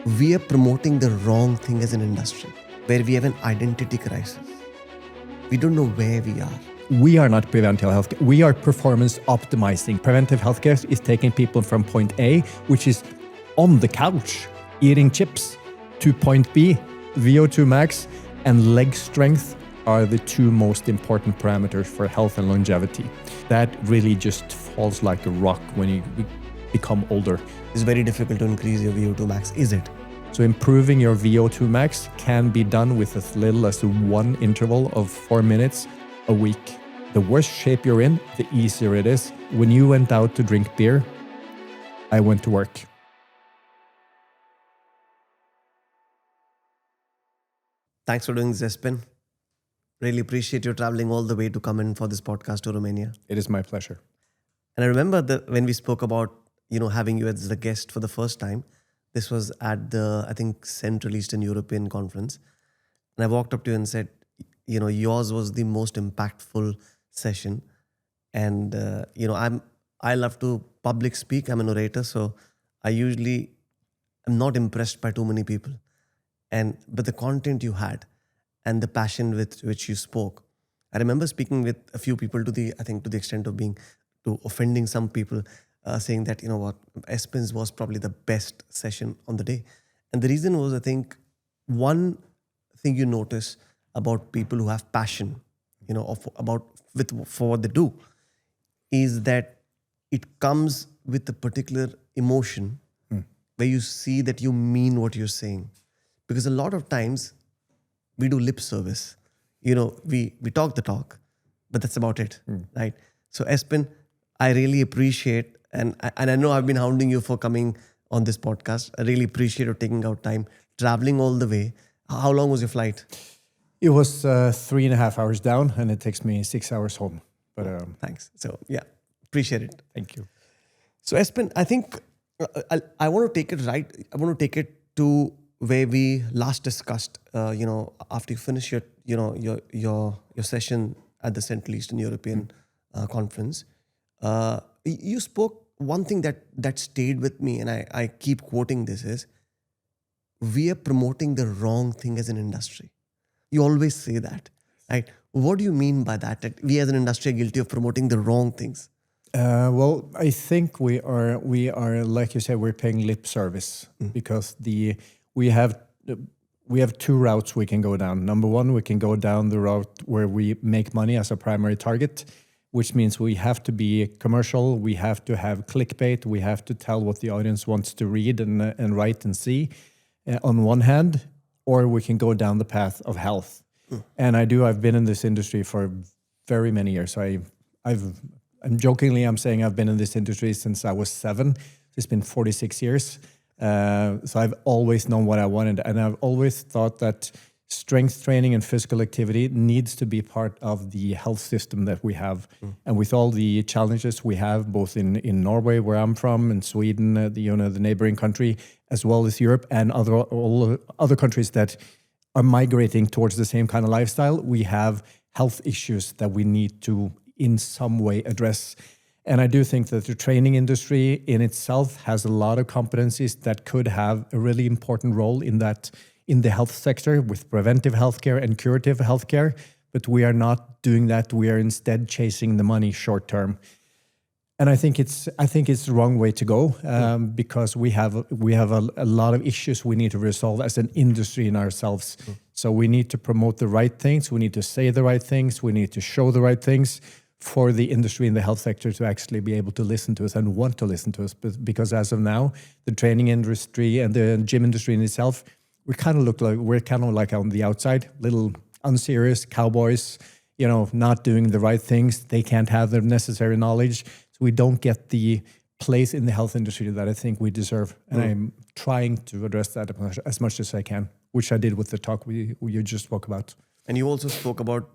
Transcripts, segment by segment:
we are promoting the wrong thing as an industry, where we have an identity crisis. We don't know where we are. We are not preventive healthcare. We are performance optimizing. Preventive healthcare is taking people from point A, which is on the couch, eating chips, to point B. VO2 max and leg strength are the two most important parameters for health and longevity. That really just falls like a rock when you become older. It's very difficult to increase your VO2 max, is it? So improving your VO2 max can be done with as little as one interval of 4 minutes a week. The worse shape you're in, the easier it is. When you went out to drink beer, I went to work. Thanks for doing this, Espen. Really appreciate you traveling all the way to come in for this podcast to Romania. It is my pleasure. And I remember when we spoke about, having you as the guest for the first time. This was at the, I think, Central Eastern European Conference. And I walked up to you and said, yours was the most impactful session. And, I love to public speak. I'm an orator, so I usually am not impressed by too many people. But the content you had and the passion with which you spoke, I remember speaking with a few people to the extent of offending some people, saying that, Espen's was probably the best session on the day. And the reason was, I think, one thing you notice about people who have passion, for what they do, is that it comes with a particular emotion where you see that you mean what you're saying. Because a lot of times we do lip service. We talk the talk, but that's about it, right? So Espen, I really appreciate, and I know I've been hounding you for coming on this podcast. I really appreciate you taking out time, traveling all the way. How long was your flight? It was 3.5 hours down, and it takes me 6 hours home. But thanks. So yeah, appreciate it. Thank you. So Espen, I think I want to take it right. I want to take it to where we last discussed. After you finish your session at the Central Eastern European Conference, you spoke one thing that stayed with me, and I keep quoting this is, we are promoting the wrong thing as an industry. You always say that, right? What do you mean by that? That we as an industry are guilty of promoting the wrong things? Well, I think we are, like you said, we're paying lip service because we have two routes we can go down. Number one, we can go down the route where we make money as a primary target, which means we have to be commercial, we have to have clickbait, we have to tell what the audience wants to read and write and see on one hand, or we can go down the path of health. And I've been in this industry for very many years. I'm saying I've been in this industry since I was 7. It's been 46 years. So I've always known what I wanted. And I've always thought that strength training and physical activity needs to be part of the health system that we have. And with all the challenges we have, both in Norway, where I'm from, and Sweden, the neighboring country, as well as Europe and all other countries that are migrating towards the same kind of lifestyle, we have health issues that we need to in some way address. And I do think that the training industry in itself has a lot of competencies that could have a really important role in the health sector with preventive healthcare and curative healthcare. But we are not doing that. We are instead chasing the money short term. And I think it's the wrong way to go because we have a lot of issues we need to resolve as an industry in ourselves. So we need to promote the right things. We need to say the right things. We need to show the right things for the industry in the health sector to actually be able to listen to us and want to listen to us. Because as of now, the training industry and the gym industry in itself, we're kind of like on the outside, little unserious cowboys, not doing the right things. They can't have the necessary knowledge. So we don't get the place in the health industry that I think we deserve. And I'm trying to address that as much as I can, which I did with the talk you just spoke about. And you also spoke about,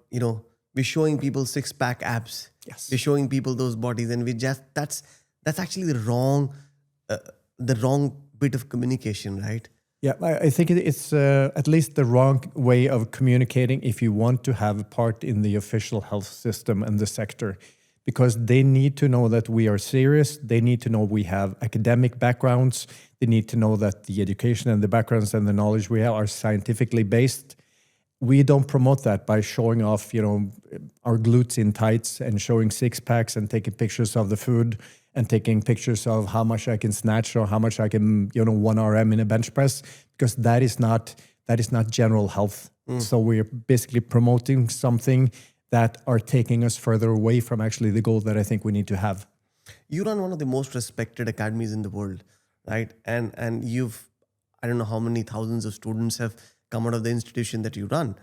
we're showing people 6-pack abs. Yes. We're showing people those bodies, and that's actually the wrong bit of communication, right? Yeah, I think it's at least the wrong way of communicating if you want to have a part in the official health system and the sector. because they need to know that we are serious. They need to know we have academic backgrounds. They need to know that the education and the backgrounds and the knowledge we have are scientifically based. We don't promote that by showing off, our glutes in tights and showing six packs and taking pictures of the food and taking pictures of how much I can snatch or how much I can, 1 RM in a bench press, because that is not general health. So we're basically promoting something that are taking us further away from actually the goal that I think we need to have. You run one of the most respected academies in the world, right? And you've, I don't know how many thousands of students have come out of the institution that you run,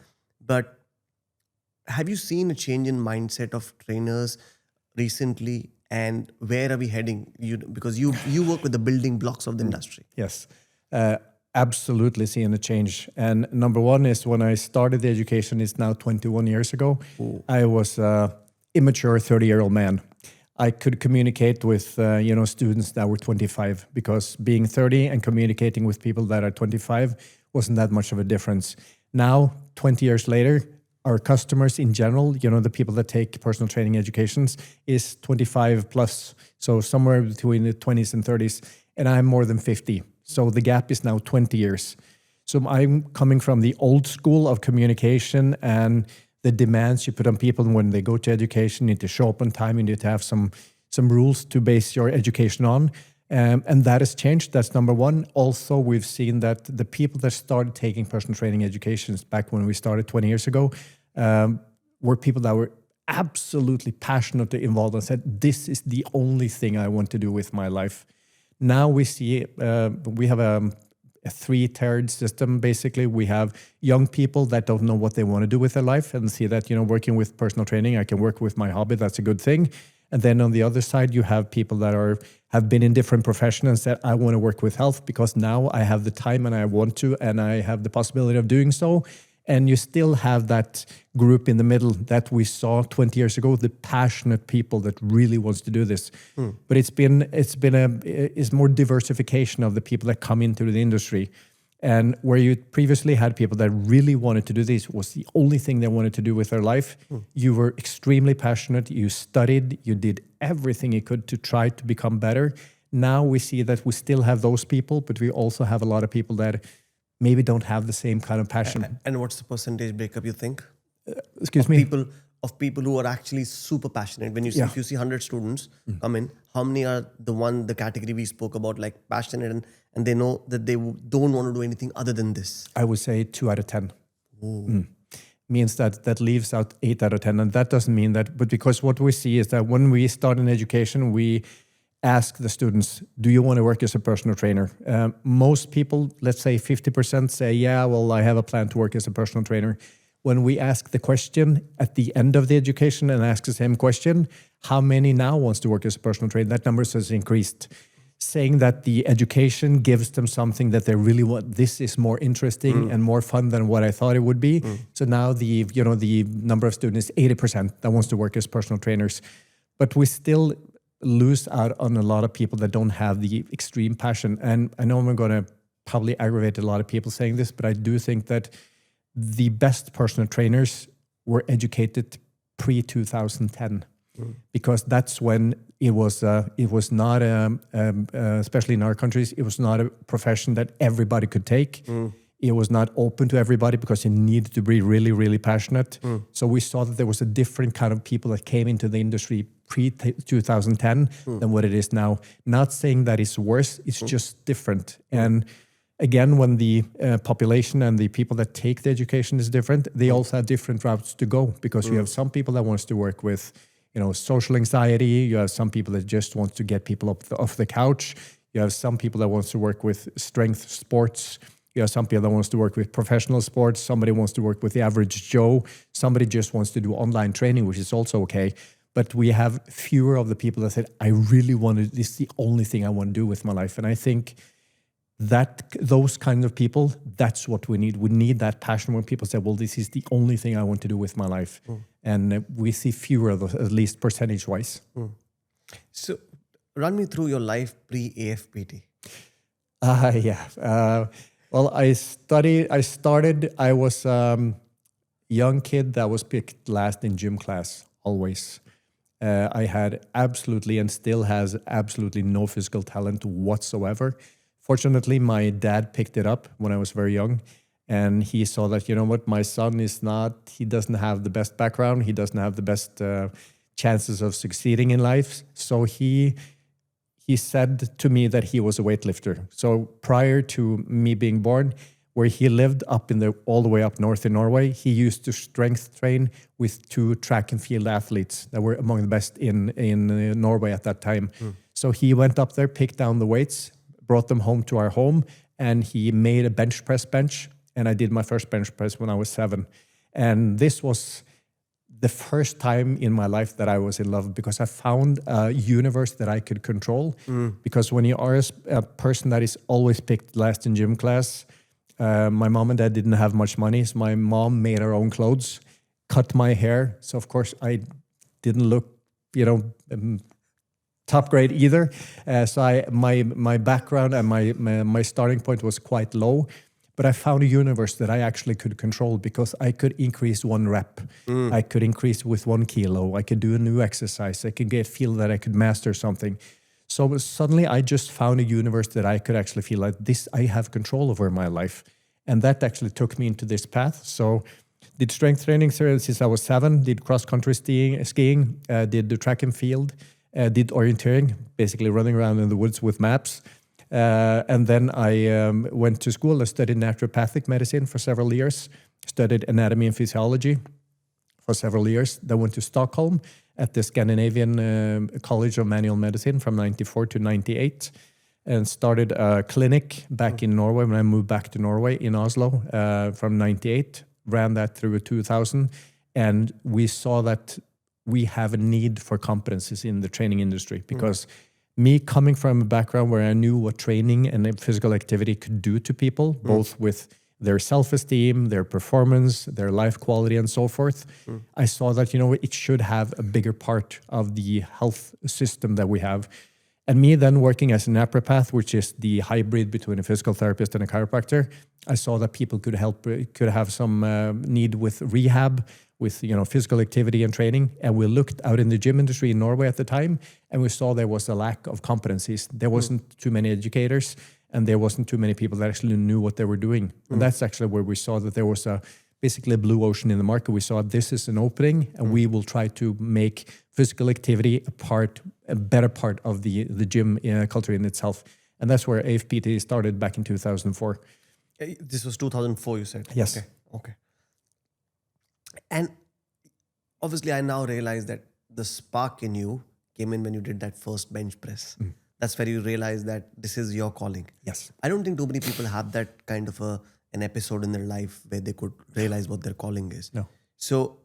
but have you seen a change in mindset of trainers recently, and where are we heading? Because you work with the building blocks of the industry. Yes, absolutely seeing a change. And number one is when I started the education, it's now 21 years ago. Ooh. I was an immature 30-year-old man. I could communicate with students that were 25, because being 30 and communicating with people that are 25 wasn't that much of a difference. Now, 20 years later, our customers in general, the people that take personal training educations, is 25 plus. So somewhere between the 20s and 30s. And I'm more than 50. So the gap is now 20 years. So I'm coming from the old school of communication and the demands you put on people when they go to education. You need to show up on time. You need to have some rules to base your education on. And that has changed. That's number one. Also, we've seen that the people that started taking personal training educations back when we started 20 years ago were people that were absolutely passionately involved and said, this is the only thing I want to do with my life. Now we see, we have a three-tiered system, basically. We have young people that don't know what they want to do with their life and see that, working with personal training, I can work with my hobby, that's a good thing. And then on the other side, you have people that have been in different professions and said, I want to work with health because now I have the time and I want to, and I have the possibility of doing so. And you still have that group in the middle that we saw 20 years ago, the passionate people that really wants to do this. But it's more diversification of the people that come into the industry. And where you previously had people that really wanted to do this, was the only thing they wanted to do with their life. You were extremely passionate. You studied. You did everything you could to try to become better. Now we see that we still have those people, but we also have a lot of people that maybe don't have the same kind of passion. And what's the percentage breakup, you think? Excuse me? Of people who are actually super passionate. When you see, if you see 100 students come in, how many are the category we spoke about, like passionate and they know that they don't want to do anything other than this? I would say 2 out of 10. Means that leaves out 8 out of 10. And that doesn't mean that, but because what we see is that when we start in education, we ask the students, do you want to work as a personal trainer? Most people, let's say 50%, say, yeah, well, I have a plan to work as a personal trainer. When we ask the question at the end of the education and ask the same question, how many now wants to work as a personal trainer? That number has increased, saying that the education gives them something that they really want. This is more interesting and more fun than what I thought it would be. So now the number of students is 80% that wants to work as personal trainers. But we still lose out on a lot of people that don't have the extreme passion. And I know I'm going to probably aggravate a lot of people saying this, but I do think that the best personal trainers were educated pre-2010, because that's when it was not, especially in our countries, it was not a profession that everybody could take. It was not open to everybody because you needed to be really, really passionate. So we saw that there was a different kind of people that came into the industry pre-2010 than what it is now. Not saying that it's worse, it's just different. And again, when the population and the people that take the education is different, they also have different routes to go, because you have some people that wants to work with, social anxiety. You have some people that just want to get people off the couch. You have some people that wants to work with strength sports. You have some people that wants to work with professional sports. Somebody wants to work with the average Joe. Somebody just wants to do online training, which is also okay. But we have fewer of the people that said, I really this is the only thing I want to do with my life. And I think that those kind of people, that's what we need. We need that passion when people say, well, this is the only thing I want to do with my life. And we see fewer of those, at least percentage-wise. So run me through your life pre-AFPT. Well, I was a young kid that was picked last in gym class, always. I had absolutely and still has absolutely no physical talent whatsoever. Fortunately, my dad picked it up when I was very young. And he saw that, you know what, my son he doesn't have the best background. He doesn't have the best chances of succeeding in life. So he said to me that he was a weightlifter. So prior to me being born, where he lived all the way up north in Norway, he used to strength train with 2 track and field athletes that were among the best in Norway at that time. So he went up there, picked down the weights, brought them home to our home, and he made a bench press bench. And I did my first bench press when I was 7. And this was the first time in my life that I was in love, because I found a universe that I could control. Because when you are a person that is always picked last in gym class, my mom and dad didn't have much money. So my mom made her own clothes, cut my hair. So of course I didn't look, top grade either. So my background and my starting point was quite low. But I found a universe that I actually could control, because I could increase 1 rep. I could increase with 1 kilo. I could do a new exercise. I could feel that I could master something. So suddenly I just found a universe that I could actually feel like this, I have control over my life. And that actually took me into this path. So did strength training since I was 7, did cross-country skiing, did the track and field, did orienteering, basically running around in the woods with maps. And then I went to school. I studied naturopathic medicine for several years, studied anatomy and physiology for several years. Then went to Stockholm at the Scandinavian College of Manual Medicine from 94 to 98, and started a clinic back in Norway when I moved back to Norway in Oslo from 98, ran that through 2000. And we saw that we have a need for competencies in the training industry, because me coming from a background where I knew what training and physical activity could do to people, both with their self-esteem, their performance, their life quality, and so forth, I saw that, it should have a bigger part of the health system that we have. And me then working as a naturopath, which is the hybrid between a physical therapist and a chiropractor, I saw that people could have some need with rehab, with physical activity and training. And we looked out in the gym industry in Norway at the time, and we saw there was a lack of competencies. There wasn't too many educators, and there wasn't too many people that actually knew what they were doing. And that's actually where we saw that there was basically a blue ocean in the market. We saw this is an opening, and we will try to make physical activity a better part of the gym culture in itself. And that's where AFPT started back in 2004. This was 2004, you said? Yes. Okay. And obviously, I now realize that the spark in you came in when you did that first bench press. That's where you realize that this is your calling. Yes. I don't think too many people have that kind of an episode in their life where they could realize what their calling is. No. So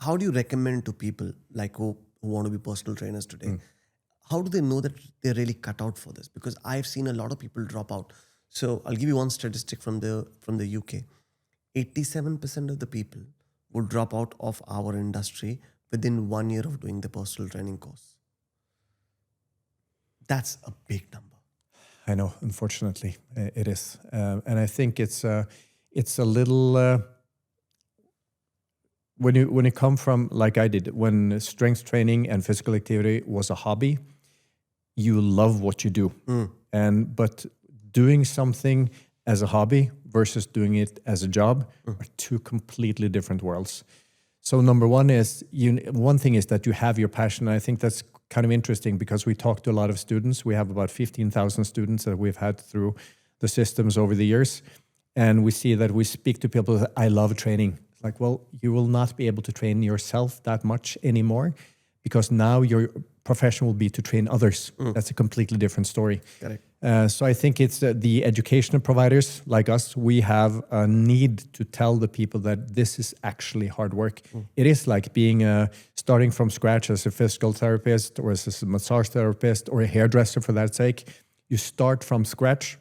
how do you recommend to people like who want to be personal trainers today? How do they know that they're really cut out for this? Because I've seen a lot of people drop out. So I'll give you one statistic from the UK. 87% of the people would drop out of our industry within 1 year of doing the personal training course. That's a big number. I know, unfortunately, it is. And I think it's a little... When you come from, like I did, when strength training and physical activity was a hobby, you love what you do. But doing something as a hobby versus doing it as a job are 2 completely different worlds. So number one one thing is that you have your passion. I think that's kind of interesting, because we talk to a lot of students. We have about 15,000 students that we've had through the systems over the years. And we see that we speak to people that I love training. Like, well, you will not be able to train yourself that much anymore, because now your profession will be to train others. That's a completely different story. Correct. So I think it's the educational providers like us, we have a need to tell the people that this is actually hard work. It is like being starting from scratch as a physical therapist or as a massage therapist or a hairdresser, for that sake. You start from scratch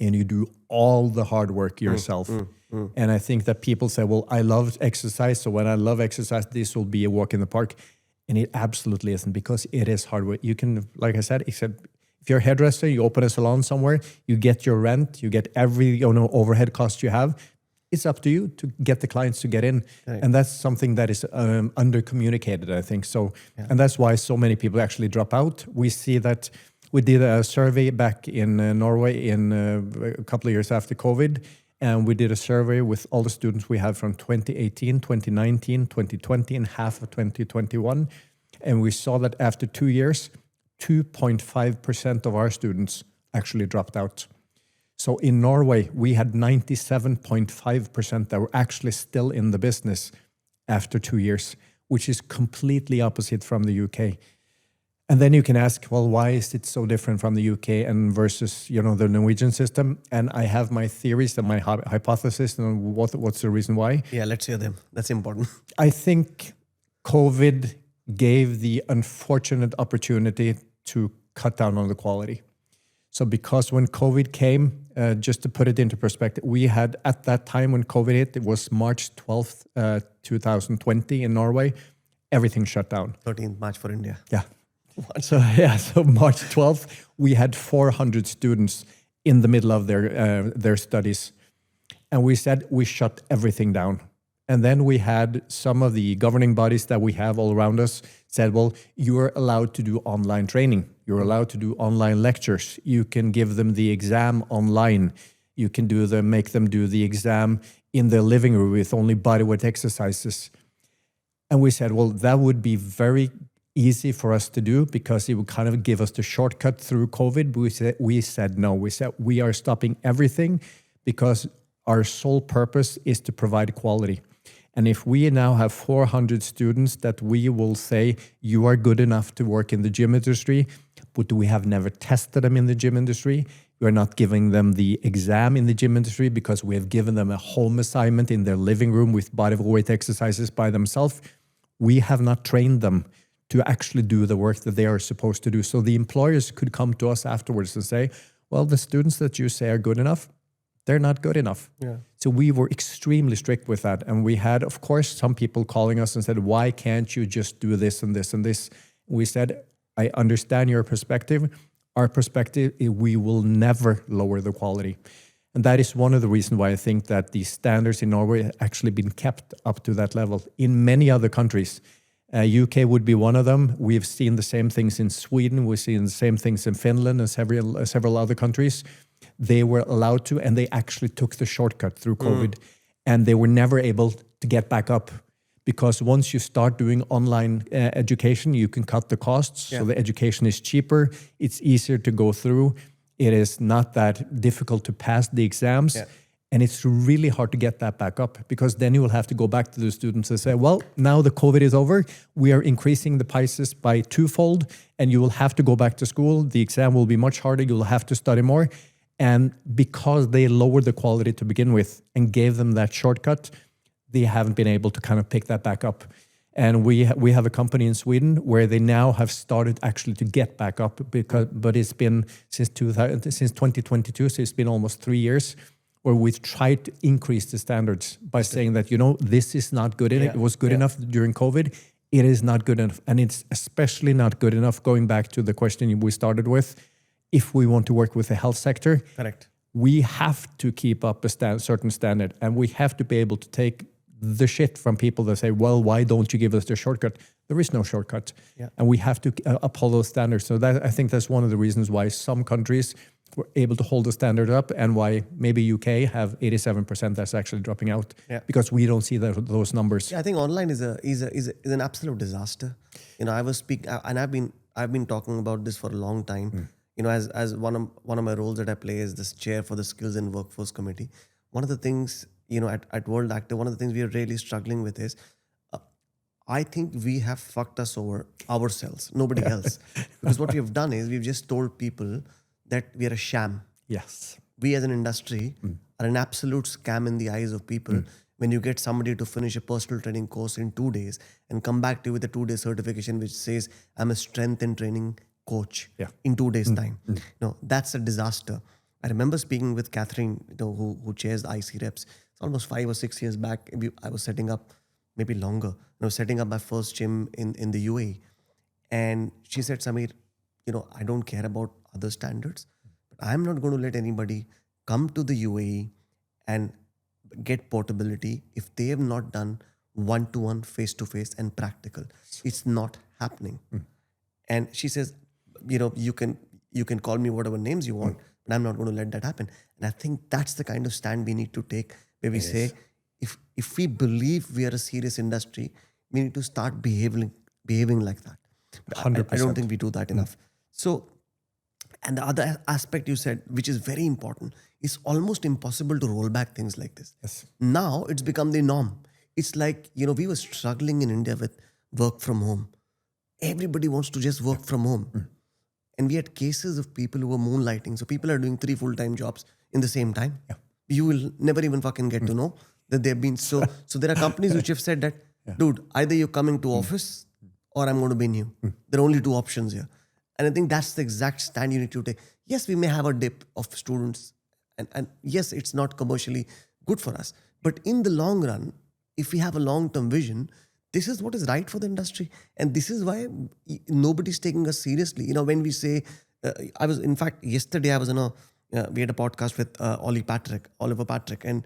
and you do all the hard work yourself. And I think that people say, well, I love exercise, so when I love exercise, this will be a walk in the park. And it absolutely isn't, because it is hard work. You can, like I said, except if you're a hairdresser, you open a salon somewhere, you get your rent, you get every overhead cost you have. it's up to you to get the clients to get in. Right. And that's something that is under communicated, I think. So, and that's why so many people actually drop out. We see that we did a survey back in Norway in a couple of years after COVID. And we did a survey with all the students we had from 2018, 2019, 2020, and half of 2021. And we saw that after 2 years, 2.5% of our students actually dropped out. So in Norway, we had 97.5% that were actually still in the business after 2 years, which is completely opposite from the UK. And then you can ask, well, why is it so different from the UK and versus, the Norwegian system? And I have my theories and my hypothesis on what's the reason why. Yeah, let's hear them. That's important. I think COVID gave the unfortunate opportunity to cut down on the quality. So because when COVID came, just to put it into perspective, we had at that time when COVID hit, it was March 12th, 2020 in Norway, everything shut down. 13th March for India. Yeah. So March 12th, we had 400 students in the middle of their studies. And we said we shut everything down. And then we had some of the governing bodies that we have all around us said, well, you are allowed to do online training. You're allowed to do online lectures. You can give them the exam online. You can make them do the exam in their living room with only bodyweight exercises. And we said, well, that would be very easy for us to do because it would kind of give us the shortcut through COVID. But we said no. We said we are stopping everything because our sole purpose is to provide quality. And if we now have 400 students that we will say, you are good enough to work in the gym industry, but we have never tested them in the gym industry. We're not giving them the exam in the gym industry because we have given them a home assignment in their living room with bodyweight exercises by themselves. We have not trained them to actually do the work that they are supposed to do. So the employers could come to us afterwards and say, well, the students that you say are good enough, they're not good enough. Yeah. So we were extremely strict with that. And we had, of course, some people calling us and said, why can't you just do this and this and this? We said, I understand your perspective. Our perspective, we will never lower the quality. And that is one of the reasons why I think that the standards in Norway have actually been kept up to that level. In many other countries, UK would be one of them. We've seen the same things in Sweden. We've seen the same things in Finland and several other countries. They were allowed to, and they actually took the shortcut through COVID. And they were never able to get back up because once you start doing online education, you can cut the costs. Yeah. So the education is cheaper. It's easier to go through. It is not that difficult to pass the exams. Yeah. And it's really hard to get that back up because then you will have to go back to the students and say, well, now the COVID is over. We are increasing the prices by twofold and you will have to go back to school. The exam will be much harder. You will have to study more. And because they lowered the quality to begin with and gave them that shortcut, they haven't been able to kind of pick that back up. And we have a company in Sweden where they now have started actually to get back up but it's been since 2022, so it's been almost 3 years. Where we've tried to increase the standards by saying that, this is not good enough. It was good enough during COVID. It is not good enough. And it's especially not good enough, going back to the question we started with, if we want to work with the health sector. Correct. We have to keep up a certain standard and we have to be able to take the shit from people that say, well, why don't you give us the shortcut? There is no shortcut. Yeah. And we have to uphold those standards. So I think that's one of the reasons why some countries were able to hold the standard up and why maybe UK have 87% that's actually dropping out because we don't see those numbers. Yeah, I think online is an absolute disaster. I was speaking and I've been talking about this for a long time. As one of my roles that I play is this chair for the Skills and Workforce Committee. One of the things, at World Active, one of the things we are really struggling with is I think we have fucked us over ourselves, nobody else. Because what we have done is we've just told people that we are a sham. Yes. We as an industry are an absolute scam in the eyes of people. When you get somebody to finish a personal training course in 2 days and come back to you with a 2-day certification which says, I'm a strength and training coach in 2 days' time. No, that's a disaster. I remember speaking with Catherine, who chairs the IC reps. It's almost 5 or 6 years back. I was setting up, maybe longer. I was setting up my first gym in the UAE. And she said, Samir, I don't care about other standards, but I'm not going to let anybody come to the UAE and get portability if they have not done one-to-one, face-to-face and practical. It's not happening. And she says, you can call me whatever names you want, but I'm not going to let that happen. And I think that's the kind of stand we need to take, where we say, if we believe we are a serious industry, we need to start behaving like that. But 100%. I don't think we do that enough. So, and the other aspect you said, which is very important, is almost impossible to roll back things like this. Yes. Now it's become the norm. It's like, we were struggling in India with work from home. Everybody wants to just work from home. And we had cases of people who were moonlighting. So people are doing 3 full-time jobs in the same time. Yeah. You will never even fucking get to know that they've been so there are companies which have said that, dude, either you're coming to office or I'm going to bin you. There are only 2 options here. And I think that's the exact stand you need to take. Yes, we may have a dip of students. And yes, it's not commercially good for us. But in the long run, if we have a long-term vision, this is what is right for the industry. And this is why nobody's taking us seriously. When we say, yesterday I was we had a podcast with Oliver Patrick, and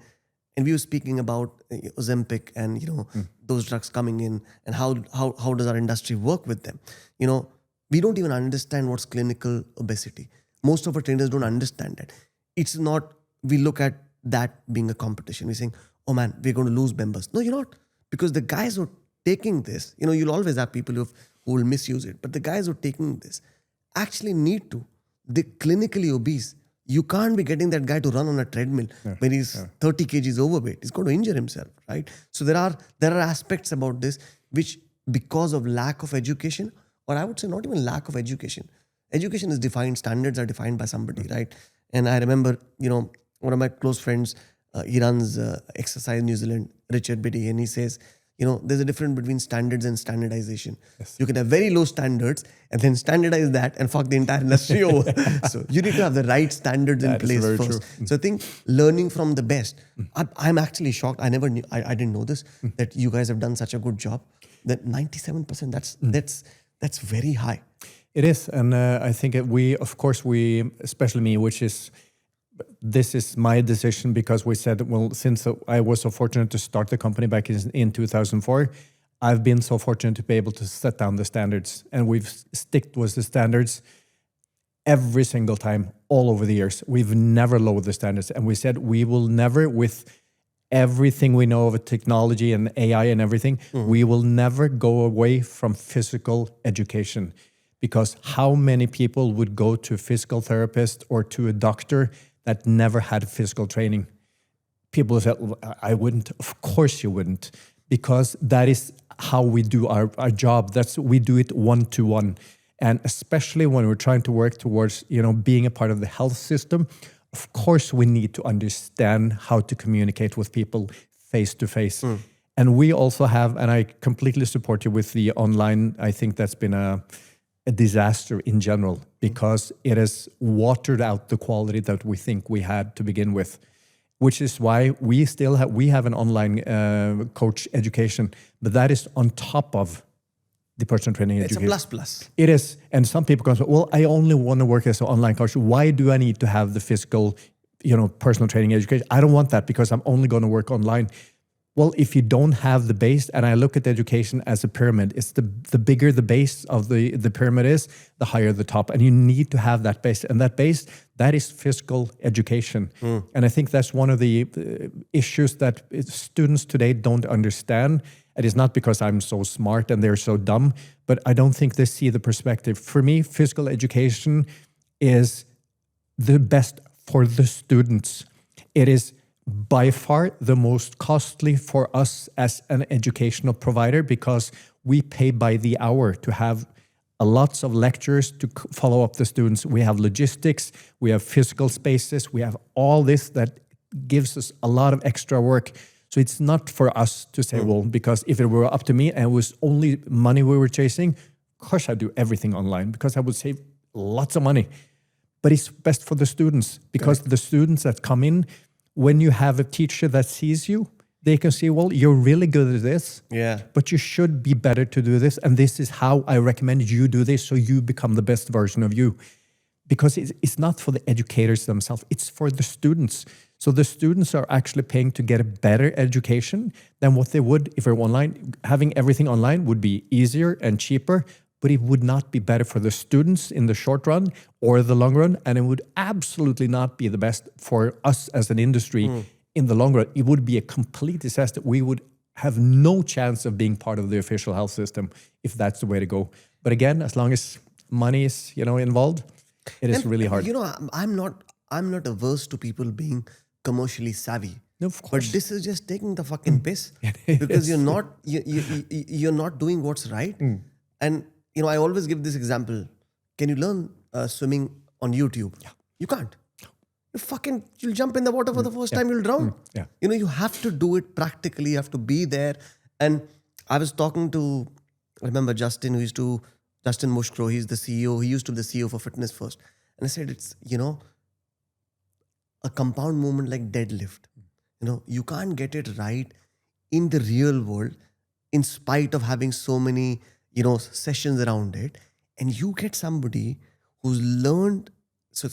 we were speaking about Ozempic and, those drugs coming in and how does our industry work with them. We don't even understand what's clinical obesity. Most of our trainers don't understand that. It's not, we look at that being a competition. We're saying, oh man, we're going to lose members. No, you're not. Because the guys who are taking this, you'll always have people who will misuse it. But the guys who are taking this actually need to. They're clinically obese. You can't be getting that guy to run on a treadmill when he's 30 kgs overweight. He's going to injure himself, right? So there are aspects about this which, because of lack of education, or I would say not even lack of education. Education is defined, standards are defined by somebody, right? And I remember, one of my close friends, he runs Exercise New Zealand, Richard Biddy, and he says, there's a difference between standards and standardization. Yes. You can have very low standards and then standardize that and fuck the entire industry over. So you need to have the right standards in place first. True. So I think learning from the best. I'm actually shocked. I never knew, I didn't know this, that you guys have done such a good job. That 97%, that's very high. It is. And I think we, especially me, this is my decision, because we said, well, since I was so fortunate to start the company back in 2004, I've been so fortunate to be able to set down the standards. And we've sticked with the standards every single time, all over the years. We've never lowered the standards. And we said we will never, with everything we know of technology and AI and everything, we will never go away from physical education. Because how many people would go to a physical therapist or to a doctor that never had physical training? People said, well, I wouldn't. Of course you wouldn't, because that is how we do our job. We do it one-to-one. And especially when we're trying to work towards, being a part of the health system, of course we need to understand how to communicate with people face-to-face. And we also have, and I completely support you with the online, I think that's been a disaster in general, because it has watered out the quality that we think we had to begin with, which is why we have an online coach education, but that is on top of the personal training education. It's a plus. It is. And some people go, well, I only want to work as an online coach. Why do I need to have the physical, personal training education? I don't want that, because I'm only going to work online. Well, if you don't have the base, and I look at education as a pyramid, it's the bigger the base of the pyramid is, the higher the top. And you need to have that base. And that base, that is physical education. And I think that's one of the issues that students today don't understand. It is not because I'm so smart and they're so dumb, but I don't think they see the perspective. For me, physical education is the best for the students. It is by far the most costly for us as an educational provider, because we pay by the hour to have lots of lectures to follow up the students. We have logistics, we have physical spaces, we have all this that gives us a lot of extra work. So it's not for us to say, well, because if it were up to me and it was only money we were chasing, of course I'd do everything online, because I would save lots of money. But it's best for the students, because the students that come in, when you have a teacher that sees you, they can see, well, you're really good at this, but you should be better to do this. And this is how I recommend you do this, so you become the best version of you. Because it's not for the educators themselves, it's for the students. So the students are actually paying to get a better education than what they would if they were online. Having everything online would be easier and cheaper, but it would not be better for the students in the short run or the long run. And it would absolutely not be the best for us as an industry in the long run. It would be a complete disaster. We would have no chance of being part of the official health system if that's the way to go. But again, as long as money is, involved, it is really hard. I'm not averse to people being commercially savvy. No, of course. But this is just taking the fucking piss because you're not doing what's right. And I always give this example. Can you learn swimming on YouTube? Yeah. You can't. You'll jump in the water for the first time, you'll drown. Yeah. You have to do it practically. You have to be there. And I was talking to, I remember Justin Mushkro, he's the CEO. He used to be the CEO for Fitness First. And I said, it's, a compound movement like deadlift. You can't get it right in the real world in spite of having so many, sessions around it. And you get somebody who's learned, so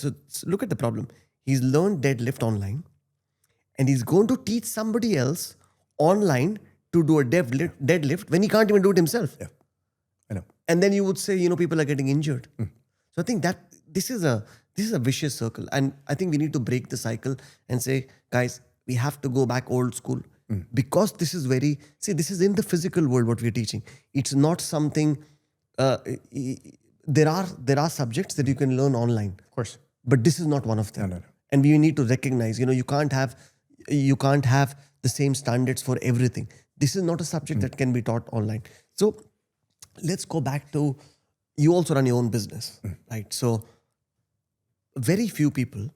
look at the problem. He's learned deadlift online and he's going to teach somebody else online to do a deadlift when he can't even do it himself. Yeah, I know. And then you would say, people are getting injured. So I think that this is a vicious circle. And I think we need to break the cycle and say, guys, we have to go back old school because this is this is in the physical world what we're teaching. It's not something, there are subjects that you can learn online. Of course. But this is not one of them. No. And we need to recognize, you can't have the same standards for everything. This is not a subject that can be taught online. So let's go back to, you also run your own business, right? So very few people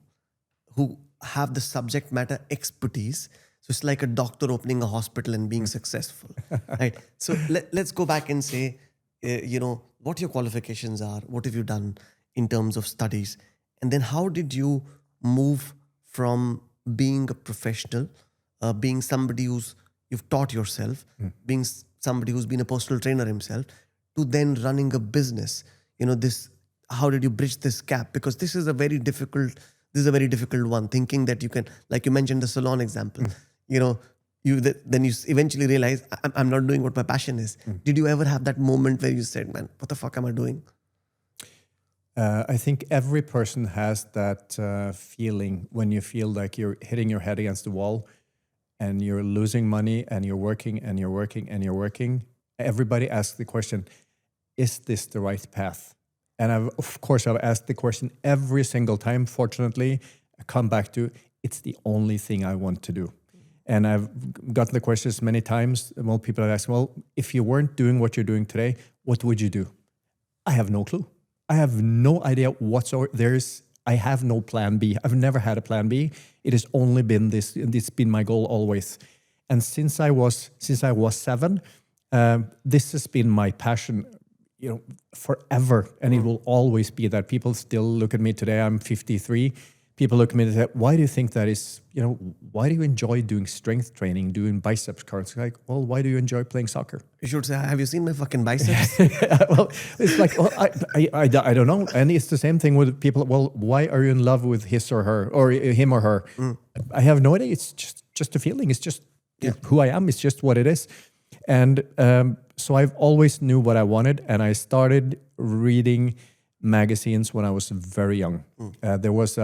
who have the subject matter expertise. So it's like a doctor opening a hospital and being successful, right? So let's go back and say, what your qualifications are, what have you done in terms of studies? And then how did you move from being a professional, being somebody you've taught yourself, being somebody who's been a personal trainer himself, to then running a business? How did you bridge this gap? Because this is a very difficult one, thinking that you can, like you mentioned the salon example, then you eventually realize I'm not doing what my passion is. Did you ever have that moment where you said, man, what the fuck am I doing? I think every person has that feeling when you feel like you're hitting your head against the wall and you're losing money and you're working and you're working and you're working. Everybody asks the question, is this the right path? And I've asked the question every single time. Fortunately, I come back to, it's the only thing I want to do. And I've gotten the questions many times. Well, people have asked, well, if you weren't doing what you're doing today, what would you do? I have no clue. I have no idea whatsoever. I have no plan B. I've never had a plan B. It has only been this. It's been my goal always. And since I was 7, this has been my passion, forever. And it will always be that. People still look at me today. I'm 53. People look at me and say, why do you think that is, why do you enjoy doing strength training, doing biceps curls? Like, well, why do you enjoy playing soccer? You should say, have you seen my fucking biceps? Well, it's like, well, I don't know. And it's the same thing with people. Well, why are you in love with his or her, or him or her? I have no idea. It's just a feeling. It's just who I am. It's just what it is. And so I've always knew what I wanted. And I started reading magazines when I was very young. There was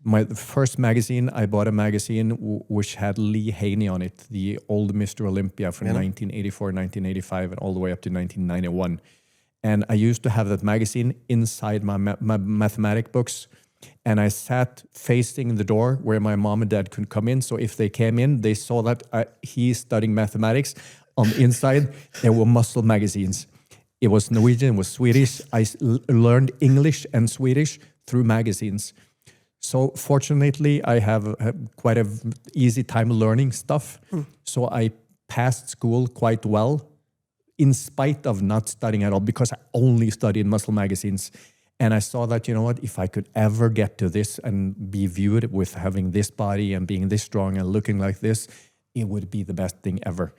my first magazine, I bought a magazine which had Lee Haney on it, the old Mr. Olympia from 1984, 1985, and all the way up to 1991. And I used to have that magazine inside my mathematic books. And I sat facing the door where my mom and dad could come in. So if they came in, they saw that he's studying mathematics. On the inside, there were muscle magazines. It was Norwegian, it was Swedish. I learned English and Swedish through magazines. So fortunately, I have quite an easy time learning stuff. So I passed school quite well in spite of not studying at all, because I only studied muscle magazines. And I saw that, if I could ever get to this and be viewed with having this body and being this strong and looking like this, it would be the best thing ever.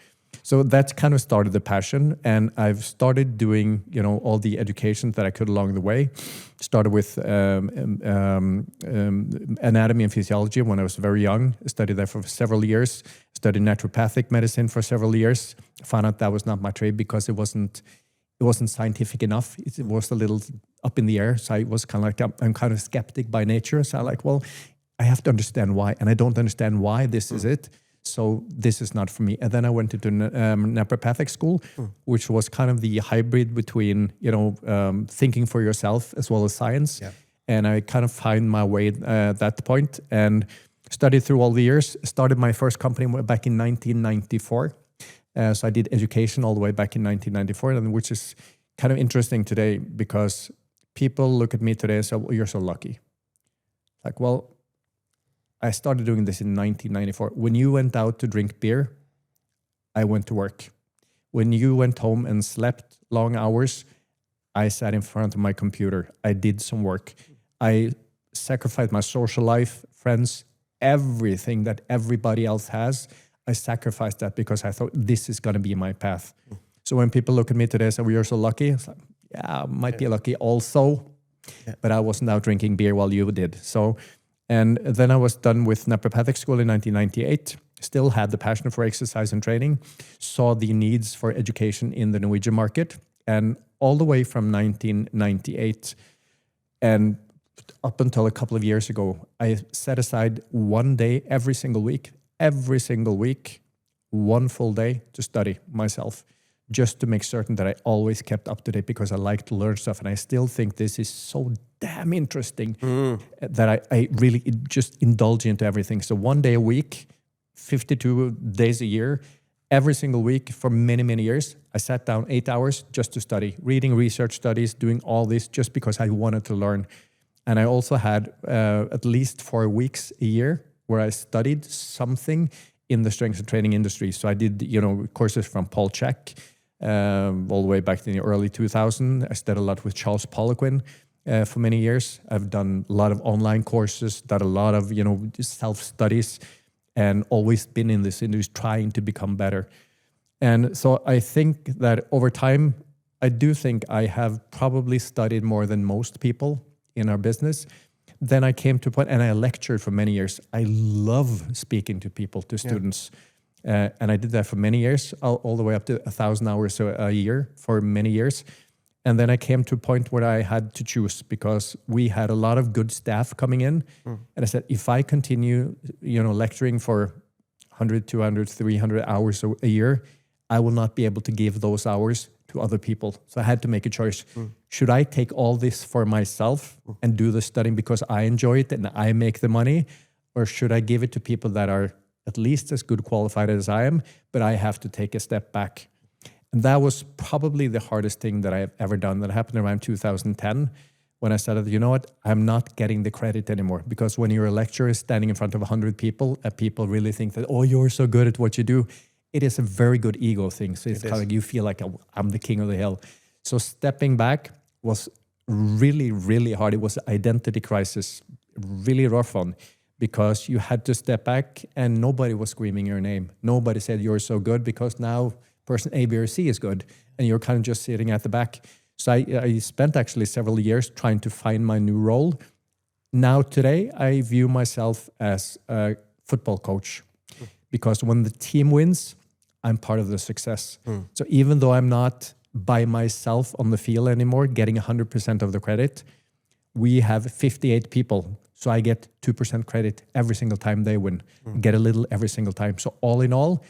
So that kind of started the passion, and I've started doing, all the education that I could along the way. Started with anatomy and physiology when I was very young. Studied that for several years. Studied naturopathic medicine for several years. Found out that was not my trade because it wasn't scientific enough. It was a little up in the air. So I was kind of like, I'm kind of skeptic by nature. So I'm like, well, I have to understand why, and I don't understand why this is it. So this is not for me. And then I went into naturopathic school, which was kind of the hybrid between, thinking for yourself as well as science. Yeah. And I kind of find my way at that point and studied through all the years. Started my first company back in 1994. So I did education all the way back in 1994, and which is kind of interesting today because people look at me today and say, well, you're so lucky. Like, well, I started doing this in 1994. When you went out to drink beer, I went to work. When you went home and slept long hours, I sat in front of my computer. I did some work. I sacrificed my social life, friends, everything that everybody else has. I sacrificed that because I thought this is going to be my path. So when people look at me today and say, well, you're so lucky. It's like, yeah, I might be lucky also, but I wasn't out drinking beer while you did. And then I was done with naturopathic school in 1998, still had the passion for exercise and training, saw the needs for education in the Norwegian market. And all the way from 1998 and up until a couple of years ago, I set aside one day every single week, one full day to study myself, just to make certain that I always kept up to date because I like to learn stuff. And I still think this is so damn interesting that I really just indulge into everything. So one day a week, 52 days a year, every single week for many, many years, I sat down 8 hours just to study, reading research studies, doing all this just because I wanted to learn. And I also had at least 4 weeks a year where I studied something in the strength and training industry. So I did, courses from Paul Chek, all the way back in the early 2000s. I studied a lot with Charles Poliquin for many years. I've done a lot of online courses, done a lot of, self-studies, and always been in this industry trying to become better. And so I think that over time, I do think I have probably studied more than most people in our business. Then I came to a point, and I lectured for many years. I love speaking to people, to students. And I did that for many years, all the way up to 1,000 hours a year for many years. And then I came to a point where I had to choose because we had a lot of good staff coming in. And I said, if I continue, lecturing for 100, 200, 300 hours a year, I will not be able to give those hours to other people. So I had to make a choice. Should I take all this for myself and do the studying because I enjoy it and I make the money? Or should I give it to people that are at least as good qualified as I am, but I have to take a step back? And that was probably the hardest thing that I have ever done. That happened around 2010 when I started, I'm not getting the credit anymore. Because when you're a lecturer standing in front of 100 people, people really think that, oh, you're so good at what you do. It is a very good ego thing. So it's kind of like you feel like I'm the king of the hill. So stepping back was really, really hard. It was an identity crisis, really rough one, because you had to step back and nobody was screaming your name. Nobody said you're so good because now person A, B, or C is good. And you're kind of just sitting at the back. So I spent actually several years trying to find my new role. Now today, I view myself as a football coach because when the team wins, I'm part of the success. So even though I'm not by myself on the field anymore, getting 100% of the credit, we have 58 people. So I get 2% credit every single time they win, get a little every single time. So all in all,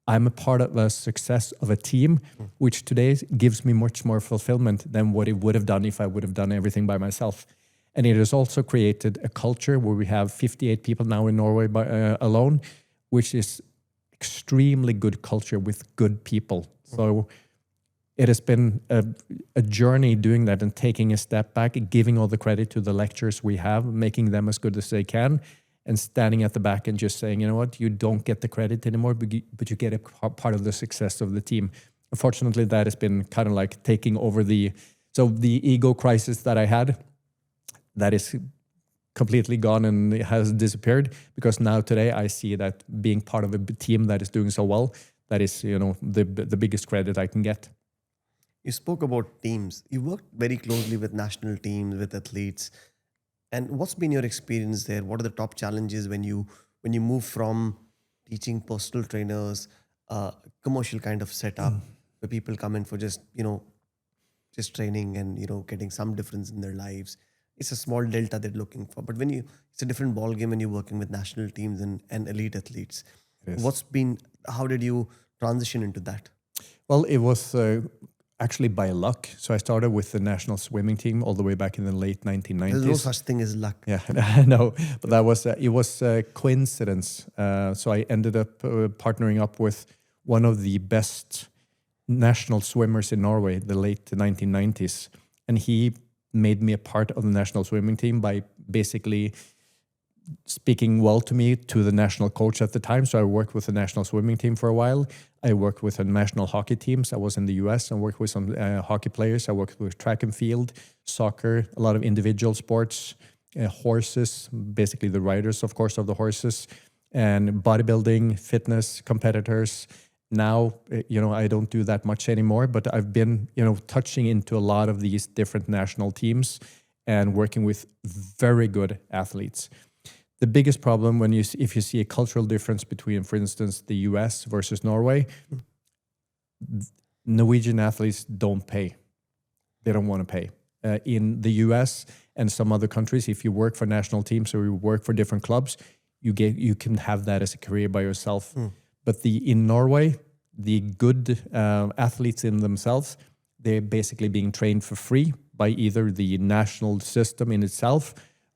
I'm a part of the success of a team, which today gives me much more fulfillment than what it would have done if I would have done everything by myself. And it has also created a culture where we have 58 people now in Norway alone, which is extremely good culture with good people. So it has been a journey doing that and taking a step back, giving all the credit to the lecturers we have, making them as good as they can, and standing at the back and just saying, you know what, you don't get the credit anymore, but you get a part of the success of the team. Unfortunately, that has been kind of like taking over the ego crisis that I had, that is completely gone and it has disappeared, because now today I see that being part of a team that is doing so well, that is, the biggest credit I can get. You spoke about teams. You worked very closely with national teams, with athletes. And what's been your experience there? What are the top challenges when you move from teaching personal trainers, commercial kind of setup, where people come in for just training and getting some difference in their lives? It's a small delta they're looking for. But it's a different ball game when you're working with national teams and elite athletes. Yes. How did you transition into that? Well, it was actually by luck. So I started with the national swimming team all the way back in the late 1990s. There's no such thing as luck. Yeah, I know, but it was a coincidence. So I ended up partnering up with one of the best national swimmers in Norway, the late 1990s, and he made me a part of the national swimming team by basically speaking well to me to the national coach at the time. So I worked with the national swimming team for a while. I worked with the national hockey teams. I was in the US and worked with some hockey players. I worked with track and field, soccer, a lot of individual sports, horses, basically the riders, of course, of the horses, and bodybuilding, fitness, competitors. Now, I don't do that much anymore, but I've been, touching into a lot of these different national teams and working with very good athletes. The biggest problem if you see a cultural difference between, for instance, the US versus Norway, Norwegian athletes don't pay. They don't want to pay. In the US and some other countries, if you work for national teams or you work for different clubs, you can have that as a career by yourself. But in Norway, the good athletes in themselves, they're basically being trained for free by either the national system in itself,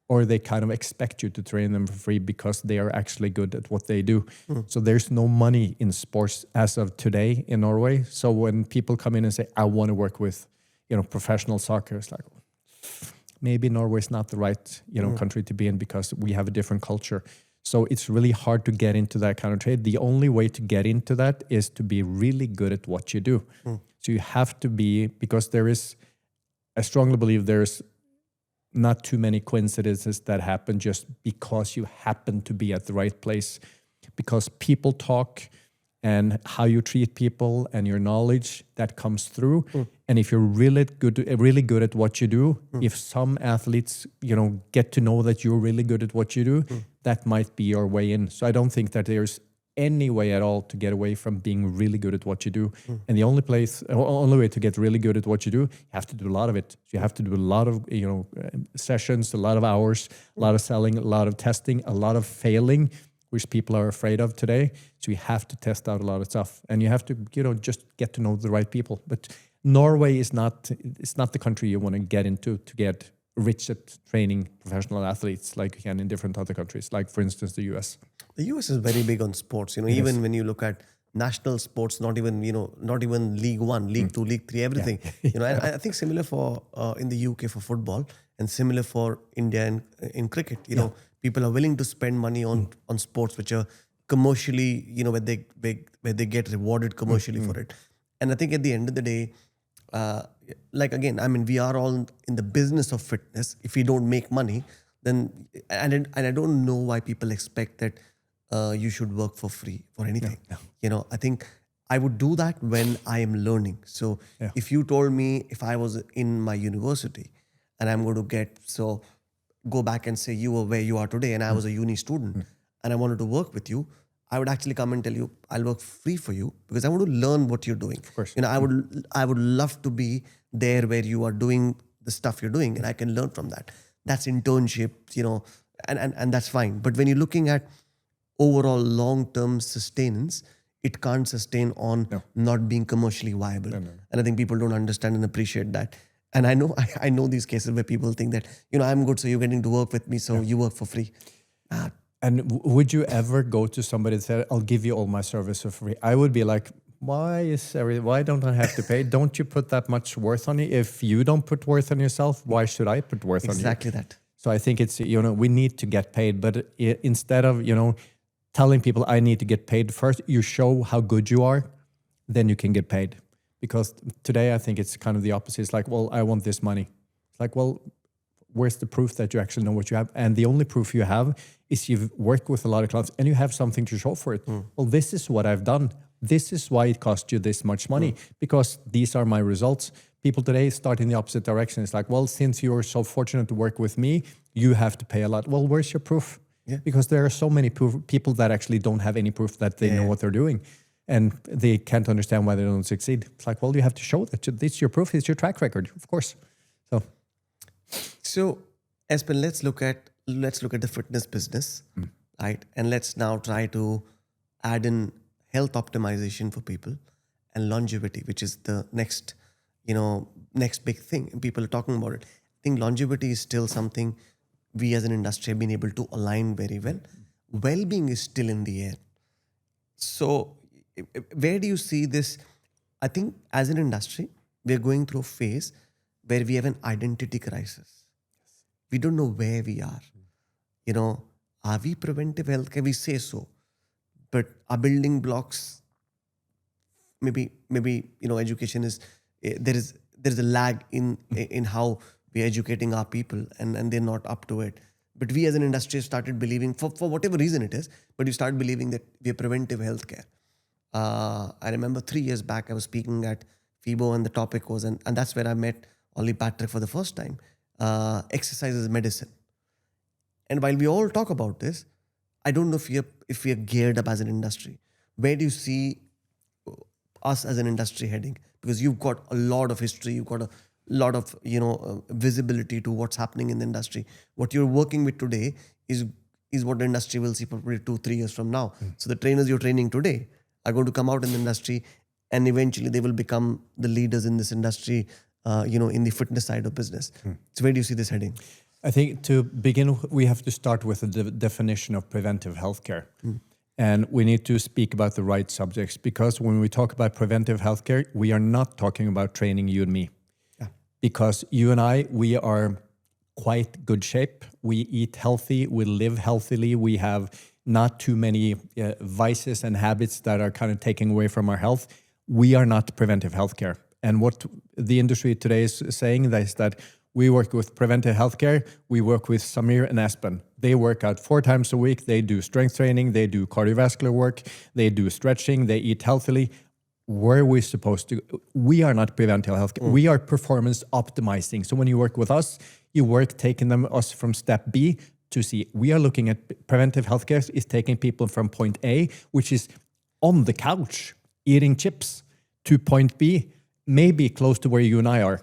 or they kind of expect you to train them for free because they are actually good at what they do. So there's no money in sports as of today in Norway. So when people come in and say, I want to work with, professional soccer, it's like, maybe Norway's not the right, country to be in because we have a different culture. So it's really hard to get into that kind of trade. The only way to get into that is to be really good at what you do. So you have to be, because I strongly believe there's not too many coincidences that happen just because you happen to be at the right place. Because people talk, and how you treat people and your knowledge, that comes through. And if you're really good at what you do, if some athletes, get to know that you're really good at what you do, that might be your way in. So I don't think that there's any way at all to get away from being really good at what you do. And the only way to get really good at what you do, you have to do a lot of it. You have to do a lot of, sessions, a lot of hours, a lot of selling, a lot of testing, a lot of failing, which people are afraid of today. So you have to test out a lot of stuff, and you have to, just get to know the right people. But Norway it's not the country you want to get into to get rich at training professional athletes like you can in different other countries, like for instance the US. The US is very big on sports. Even when you look at national sports, not even League One, League Two, League Three, everything. And I think similar for in the UK for football, and similar for India in cricket. People are willing to spend money on sports which are commercially, where they get rewarded commercially for it. And I think at the end of the day, we are all in the business of fitness. If we don't make money, then and I don't know why people expect that you should work for free for anything. No. I think I would do that when I am learning. So if you told me if I was in my university and I'm going to go back and say you were where you are today and I was a uni student and I wanted to work with you, I would actually come and tell you I'll work free for you because I want to learn what you're doing. Of course. I would love to be there where you are doing the stuff you're doing and I can learn from that. That's internship, and that's fine. But when you're looking at overall long-term sustenance, it can't sustain on not being commercially viable. No. And I think people don't understand and appreciate that. And I know these cases where people think that, I'm good, so you're getting to work with me, so you work for free. And would you ever go to somebody and say, I'll give you all my service for free? I would be like, why don't I have to pay? Don't you put that much worth on it? If you don't put worth on yourself, why should I put worth on you? Exactly that. So I think it's, we need to get paid. But instead of, telling people I need to get paid first, you show how good you are, then you can get paid. Because today I think it's kind of the opposite. It's like, well, I want this money. It's like, well, where's the proof that you actually know what you have? And the only proof you have is you've worked with a lot of clients and you have something to show for it. Well, this is what I've done. this is why it costs you this much money, because these are my results. People today start in the opposite direction. It's like, well, since you're so fortunate to work with me, you have to pay a lot. Well, where's your proof? Yeah. Because there are so many people that actually don't have any proof that they know what they're doing. And they can't understand why they don't succeed. It's like, well, you have to show that it's your proof, it's your track record, of course. So, Espen, let's look at the fitness business, right? And let's now try to add in health optimization for people and longevity, which is the next big thing. And people are talking about it. I think longevity is still something we as an industry have been able to align very well. Well-being is still in the air. So, where do you see this? I think as an industry, we're going through a phase where we have an identity crisis. We don't know where we are. Are we preventive healthcare? We say so. But our building blocks, maybe education is, there's a lag in how we're educating our people and they're not up to it. But we as an industry have started believing, for whatever reason it is, but you start believing that we're preventive healthcare. I remember 3 years back, I was speaking at FIBO and the topic was, and that's where I met Ollie Patrick for the first time, exercise is medicine. And while we all talk about this, I don't know if we are geared up as an industry. Where do you see us as an industry heading? Because you've got a lot of history, you've got a lot of visibility to what's happening in the industry. What you're working with today is what the industry will see probably 2-3 years from now. So the trainers you're training today are going to come out in the industry, and eventually they will become the leaders in this industry, in the fitness side of business. So where do you see this heading? I think to begin, we have to start with the definition of preventive healthcare. And we need to speak about the right subjects, because when we talk about preventive healthcare, we are not talking about training you and me. Yeah. Because you and I, we are quite good shape. We eat healthy, we live healthily, we have not too many vices and habits that are kind of taking away from our health. We are not preventive healthcare. And what the industry today is saying is that we work with preventive healthcare. We work with Samir and Espen. They work out 4 times a week. They do strength training. They do cardiovascular work. They do stretching. They eat healthily. Where are we supposed to? We are not preventive healthcare. We are performance optimizing. So when you work with us, you work taking us from step B to C. We are looking at preventive healthcare is taking people from point A, which is on the couch eating chips, to point B, maybe close to where you and I are.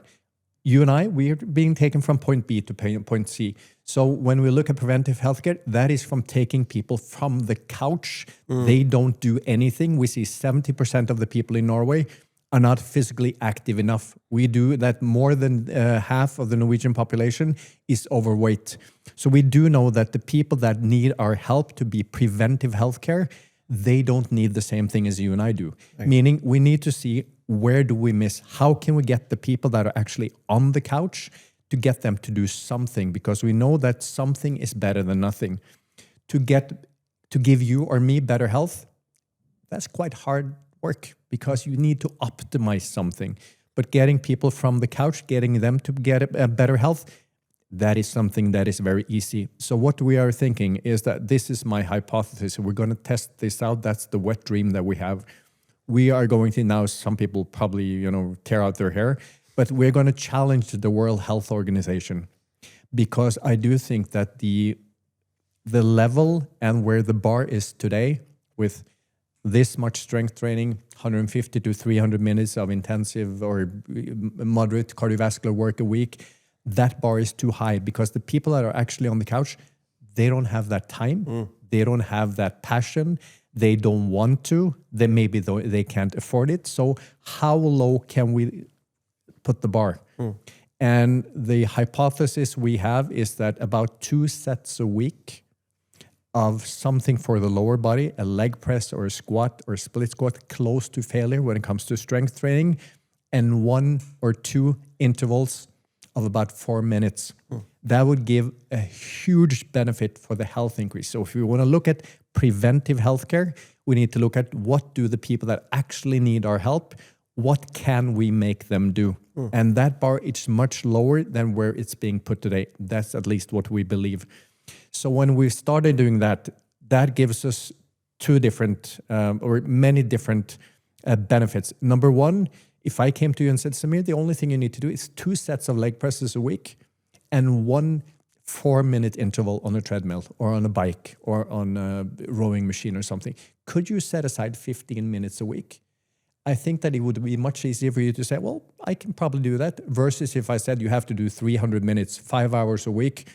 You and I, we are being taken from point B to point C. So when we look at preventive healthcare, that is from taking people from the couch. They don't do anything. We see 70% of the people in Norway are not physically active enough. We do that. More than half of the Norwegian population is overweight. So we do know that the people that need our help to be preventive healthcare, they don't need the same thing as you and I do. Right. Meaning we need to see, where do we miss? How can we get the people that are actually on the couch to get them to do something? Because we know that something is better than nothing. To give you or me better health, that's quite hard work, because you need to optimize something. But getting people from the couch, getting them to get a better health, that is something that is very easy. So what we are thinking is that this is my hypothesis. We're going to test this out. That's the wet dream that we have. We are going to now, some people probably, tear out their hair, but we're going to challenge the World Health Organization, because I do think that the level and where the bar is today, with this much strength training, 150 to 300 minutes of intensive or moderate cardiovascular work a week, that bar is too high, because the people that are actually on the couch, they don't have that time. They don't have that passion. They don't want to. Maybe they can't afford it. So how low can we put the bar? And the hypothesis we have is that about 2 sets a week of something for the lower body, a leg press or a squat or split squat, close to failure when it comes to strength training, and 1 or 2 intervals of about 4 minutes. That would give a huge benefit for the health increase. So if we want to look at preventive healthcare, we need to look at, what do the people that actually need our help, what can we make them do? And that bar is much lower than where it's being put today. That's at least what we believe. So when we started doing that, that gives us two different or many different benefits. Number one, if I came to you and said, Samir, the only thing you need to do is 2 sets of leg presses a week and 1 4-minute interval on a treadmill or on a bike or on a rowing machine or something. Could you set aside 15 minutes a week? I think that it would be much easier for you to say, well, I can probably do that, versus if I said you have to do 300 minutes, 5 hours a week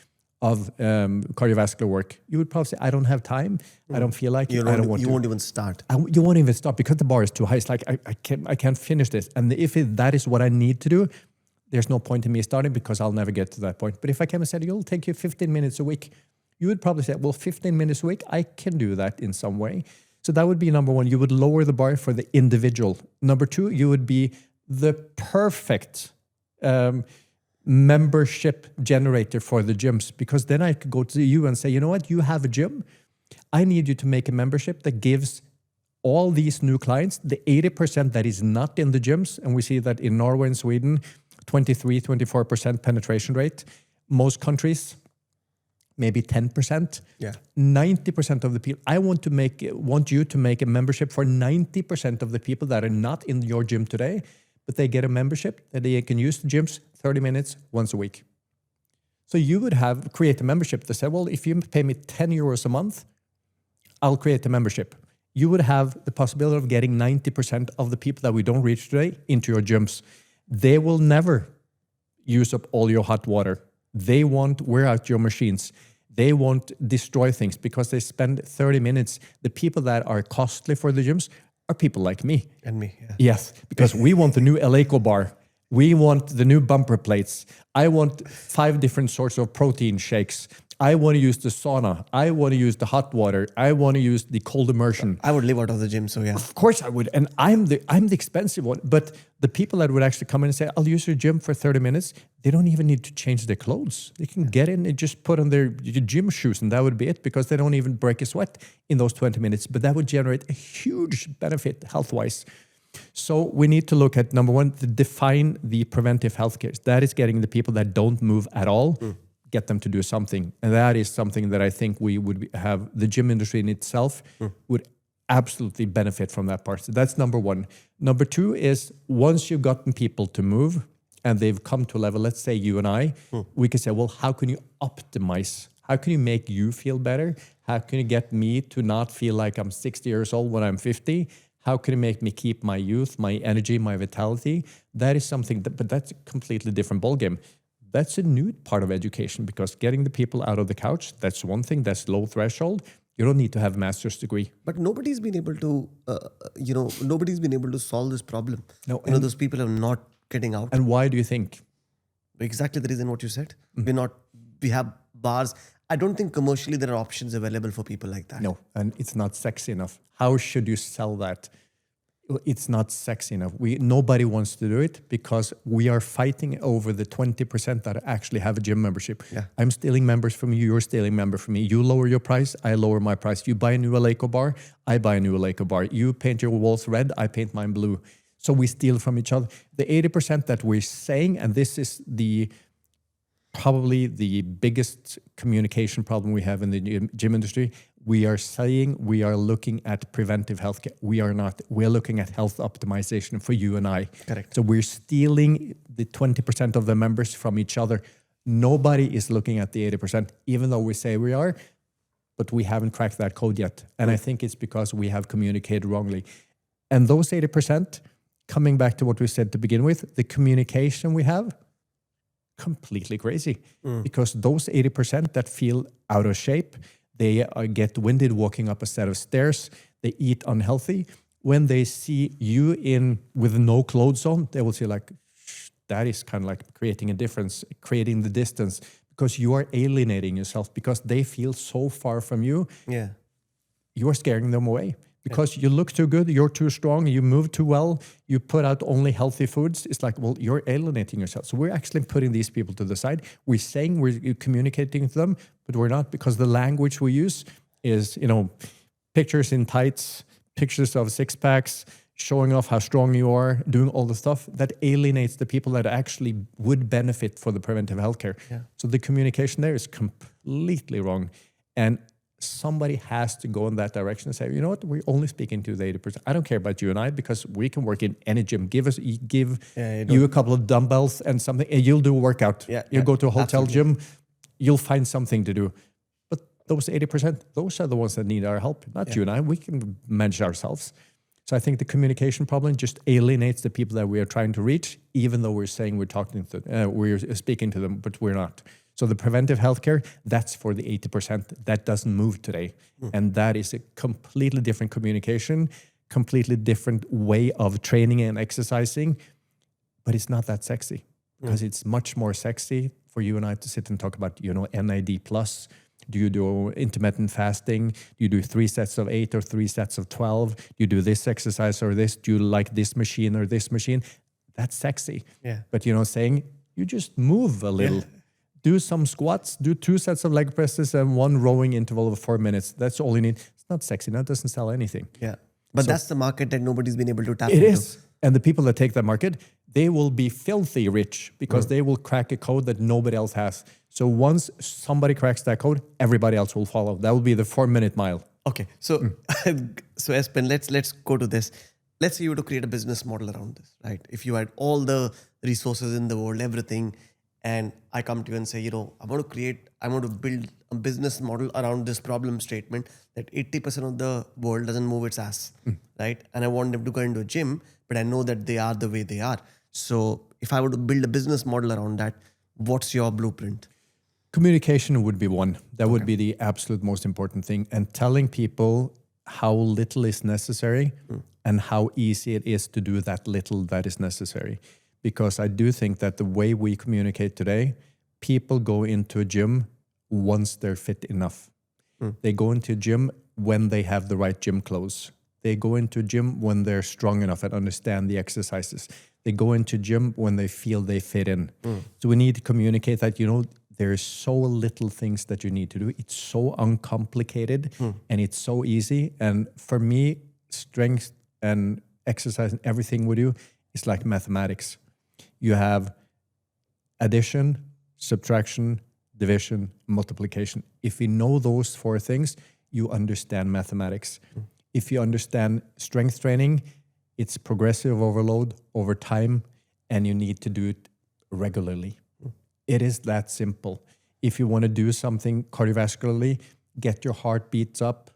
of cardiovascular work. You would probably say, I don't have time. I don't feel like it. I don't want to. You won't even start. You won't even start because the bar is too high. It's like, I can't finish this. And if that is what I need to do, there's no point in me starting because I'll never get to that point. But if I came and said, it'll take you 15 minutes a week, you would probably say, well, 15 minutes a week, I can do that in some way. So that would be number one. You would lower the bar for the individual. Number two, you would be the perfect membership generator for the gyms, because then I could go to you and say, you know what, you have a gym. I need you to make a membership that gives all these new clients the 80% that is not in the gyms. And we see that in Norway and Sweden, 24% penetration rate. Most countries, maybe 10%. Yeah. 90% of the people. I want you to make a membership for 90% of the people that are not in your gym today, but they get a membership that they can use the gyms 30 minutes once a week. So you would create a membership that said, well, if you pay me 10 euros a month, I'll create a membership. You would have the possibility of getting 90% of the people that we don't reach today into your gyms. They will never use up all your hot water. They won't wear out your machines. They won't destroy things because they spend 30 minutes. The people that are costly for the gyms are people like me. And me, yeah. Yes, because we want the new Eleiko bar. We want the new bumper plates. I want 5 different sorts of protein shakes. I want to use the sauna. I want to use the hot water. I want to use the cold immersion. I would live out of the gym, so yeah. Of course I would. And I'm the expensive one. But the people that would actually come in and say, I'll use your gym for 30 minutes, they don't even need to change their clothes. They can get in and just put on their gym shoes and that would be it, because they don't even break a sweat in those 20 minutes. But that would generate a huge benefit health-wise. So we need to look at, number one, to define the preventive healthcare. That is getting the people that don't move at all, get them to do something. And that is something that I think we would have, the gym industry in itself would absolutely benefit from that part. So that's number one. Number two is, once you've gotten people to move and they've come to a level, let's say you and I, we can say, well, how can you optimize? How can you make you feel better? How can you get me to not feel like I'm 60 years old when I'm 50? How can you make me keep my youth, my energy, my vitality? That is something, but that's a completely different ballgame. That's a new part of education, because getting the people out of the couch, that's one thing, that's low threshold. You don't need to have a master's degree. But nobody's been able to, nobody's been able to solve this problem. No, those people are not getting out. And why do you think? Exactly the reason what you said. We have bars. I don't think commercially there are options available for people like that. No, and it's not sexy enough. How should you sell that? It's not sexy enough. Nobody wants to do it because we are fighting over the 20% that actually have a gym membership. Yeah. I'm stealing members from you. You're stealing members from me. You lower your price. I lower my price. You buy a new Eleiko bar. I buy a new Eleiko bar. You paint your walls red. I paint mine blue. So we steal from each other. The 80% that we're saying, and this is probably the biggest communication problem we have in the gym industry. We are saying we are looking at preventive healthcare. We are not. We're looking at health optimization for you and I. Correct. So we're stealing the 20% of the members from each other. Nobody is looking at the 80%, even though we say we are, but we haven't cracked that code yet. And I think it's because we have communicated wrongly. And those 80%, coming back to what we said to begin with, the communication we have, completely crazy. Because those 80% that feel out of shape, they get winded walking up a set of stairs, they eat unhealthy. When they see you with no clothes on, they will say like, that is kind of like creating a difference, creating the distance, because you are alienating yourself, because they feel so far from you. Yeah. You are scaring them away. Because you look too good, you're too strong, you move too well, you put out only healthy foods. It's like, well, you're alienating yourself. So we're actually putting these people to the side. We're saying we're communicating to them, but we're not, because the language we use is, pictures in tights, pictures of six packs, showing off how strong you are, doing all the stuff that alienates the people that actually would benefit for the preventive healthcare. Yeah. So the communication there is completely wrong. And somebody has to go in that direction and say, you know what, we're only speaking to the 80%. I don't care about you and I, because we can work in any gym. Give you a couple of dumbbells and something, and you'll do a workout. You go to a hotel gym, you'll find something to do. But those 80%, those are the ones that need our help, not you and I. We can manage ourselves. So I think the communication problem just alienates the people that we are trying to reach, even though we're saying we're speaking to them, but we're not. So the preventive healthcare, that's for the 80%. That doesn't move today. And that is a completely different communication, completely different way of training and exercising. But it's not that sexy, because it's much more sexy for you and I to sit and talk about, NAD+. Do you do intermittent fasting? Do you do 3 sets of 8 or 3 sets of 12? Do you do this exercise or this? Do you like this machine or this machine? That's sexy. Yeah. But, saying you just move a little. Do some squats, do 2 sets of leg presses and 1 rowing interval of 4 minutes. That's all you need. It's not sexy. That doesn't sell anything. Yeah. But that's the market that nobody's been able to tap into. It is. And the people that take that market, they will be filthy rich, because they will crack a code that nobody else has. So once somebody cracks that code, everybody else will follow. That will be the 4-minute mile. Okay. So, so Espen, let's go to this. Let's say you were to create a business model around this, right? If you had all the resources in the world, everything, and I come to you and say, I want to build a business model around this problem statement that 80% of the world doesn't move its ass, right? And I want them to go into a gym, but I know that they are the way they are. So if I were to build a business model around that, what's your blueprint? Communication would be one. That would be the absolute most important thing. And telling people how little is necessary and how easy it is to do that little that is necessary. Because I do think that the way we communicate today, people go into a gym once they're fit enough. They go into a gym when they have the right gym clothes. They go into a gym when they're strong enough and understand the exercises. They go into a gym when they feel they fit in. So we need to communicate that, there's so little things that you need to do. It's so uncomplicated and it's so easy. And for me, strength and exercise and everything we do is like mathematics. You have addition, subtraction, division, multiplication. If you know those 4 things, you understand mathematics. If you understand strength training, it's progressive overload over time, and you need to do it regularly. It is that simple. If you want to do something cardiovascularly, get your heartbeats up,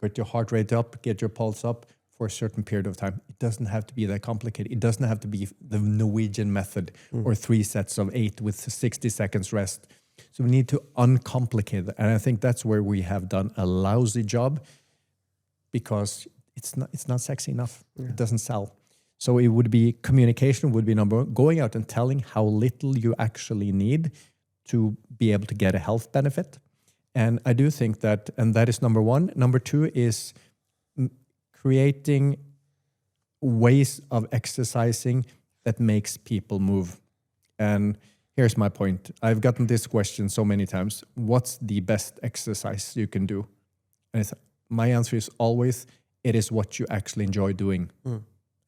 get your heart rate up, get your pulse up for a certain period of time. It doesn't have to be that complicated. It doesn't have to be the Norwegian method or 3 sets of 8 with 60 seconds rest. So we need to uncomplicate it. And I think that's where we have done a lousy job, because it's not sexy enough. It doesn't sell. So it would be communication would be number 1, going out and telling how little you actually need to be able to get a health benefit. And I do think that, and that is number 1. Number 2 is creating ways of exercising that makes people move. And here's my point. I've gotten this question so many times. What's the best exercise you can do? And my answer is always, it is what you actually enjoy doing.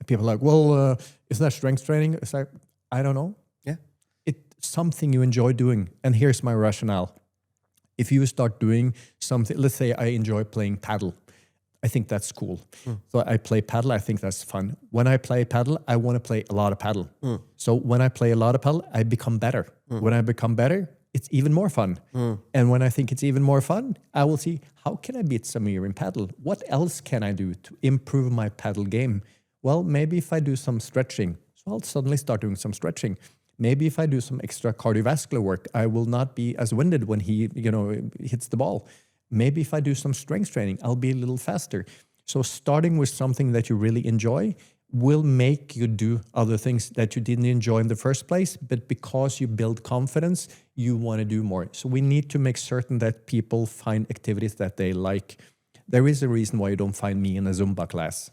People are like, well, isn't that strength training? It's like, I don't know. Yeah. It's something you enjoy doing. And here's my rationale. If you start doing something, let's say I enjoy playing paddle. I think that's cool. So I play paddle. I think that's fun. When I play paddle, I want to play a lot of paddle. So when I play a lot of paddle, I become better. When I become better, it's even more fun. And when I think it's even more fun, I will see, how can I beat Samir in paddle? What else can I do to improve my paddle game? Well, maybe if I do some stretching, so I'll suddenly start doing some stretching. Maybe if I do some extra cardiovascular work, I will not be as winded when he, hits the ball. Maybe if I do some strength training, I'll be a little faster. So starting with something that you really enjoy will make you do other things that you didn't enjoy in the first place, but because you build confidence, you want to do more. So we need to make certain that people find activities that they like. There is a reason why you don't find me in a Zumba class,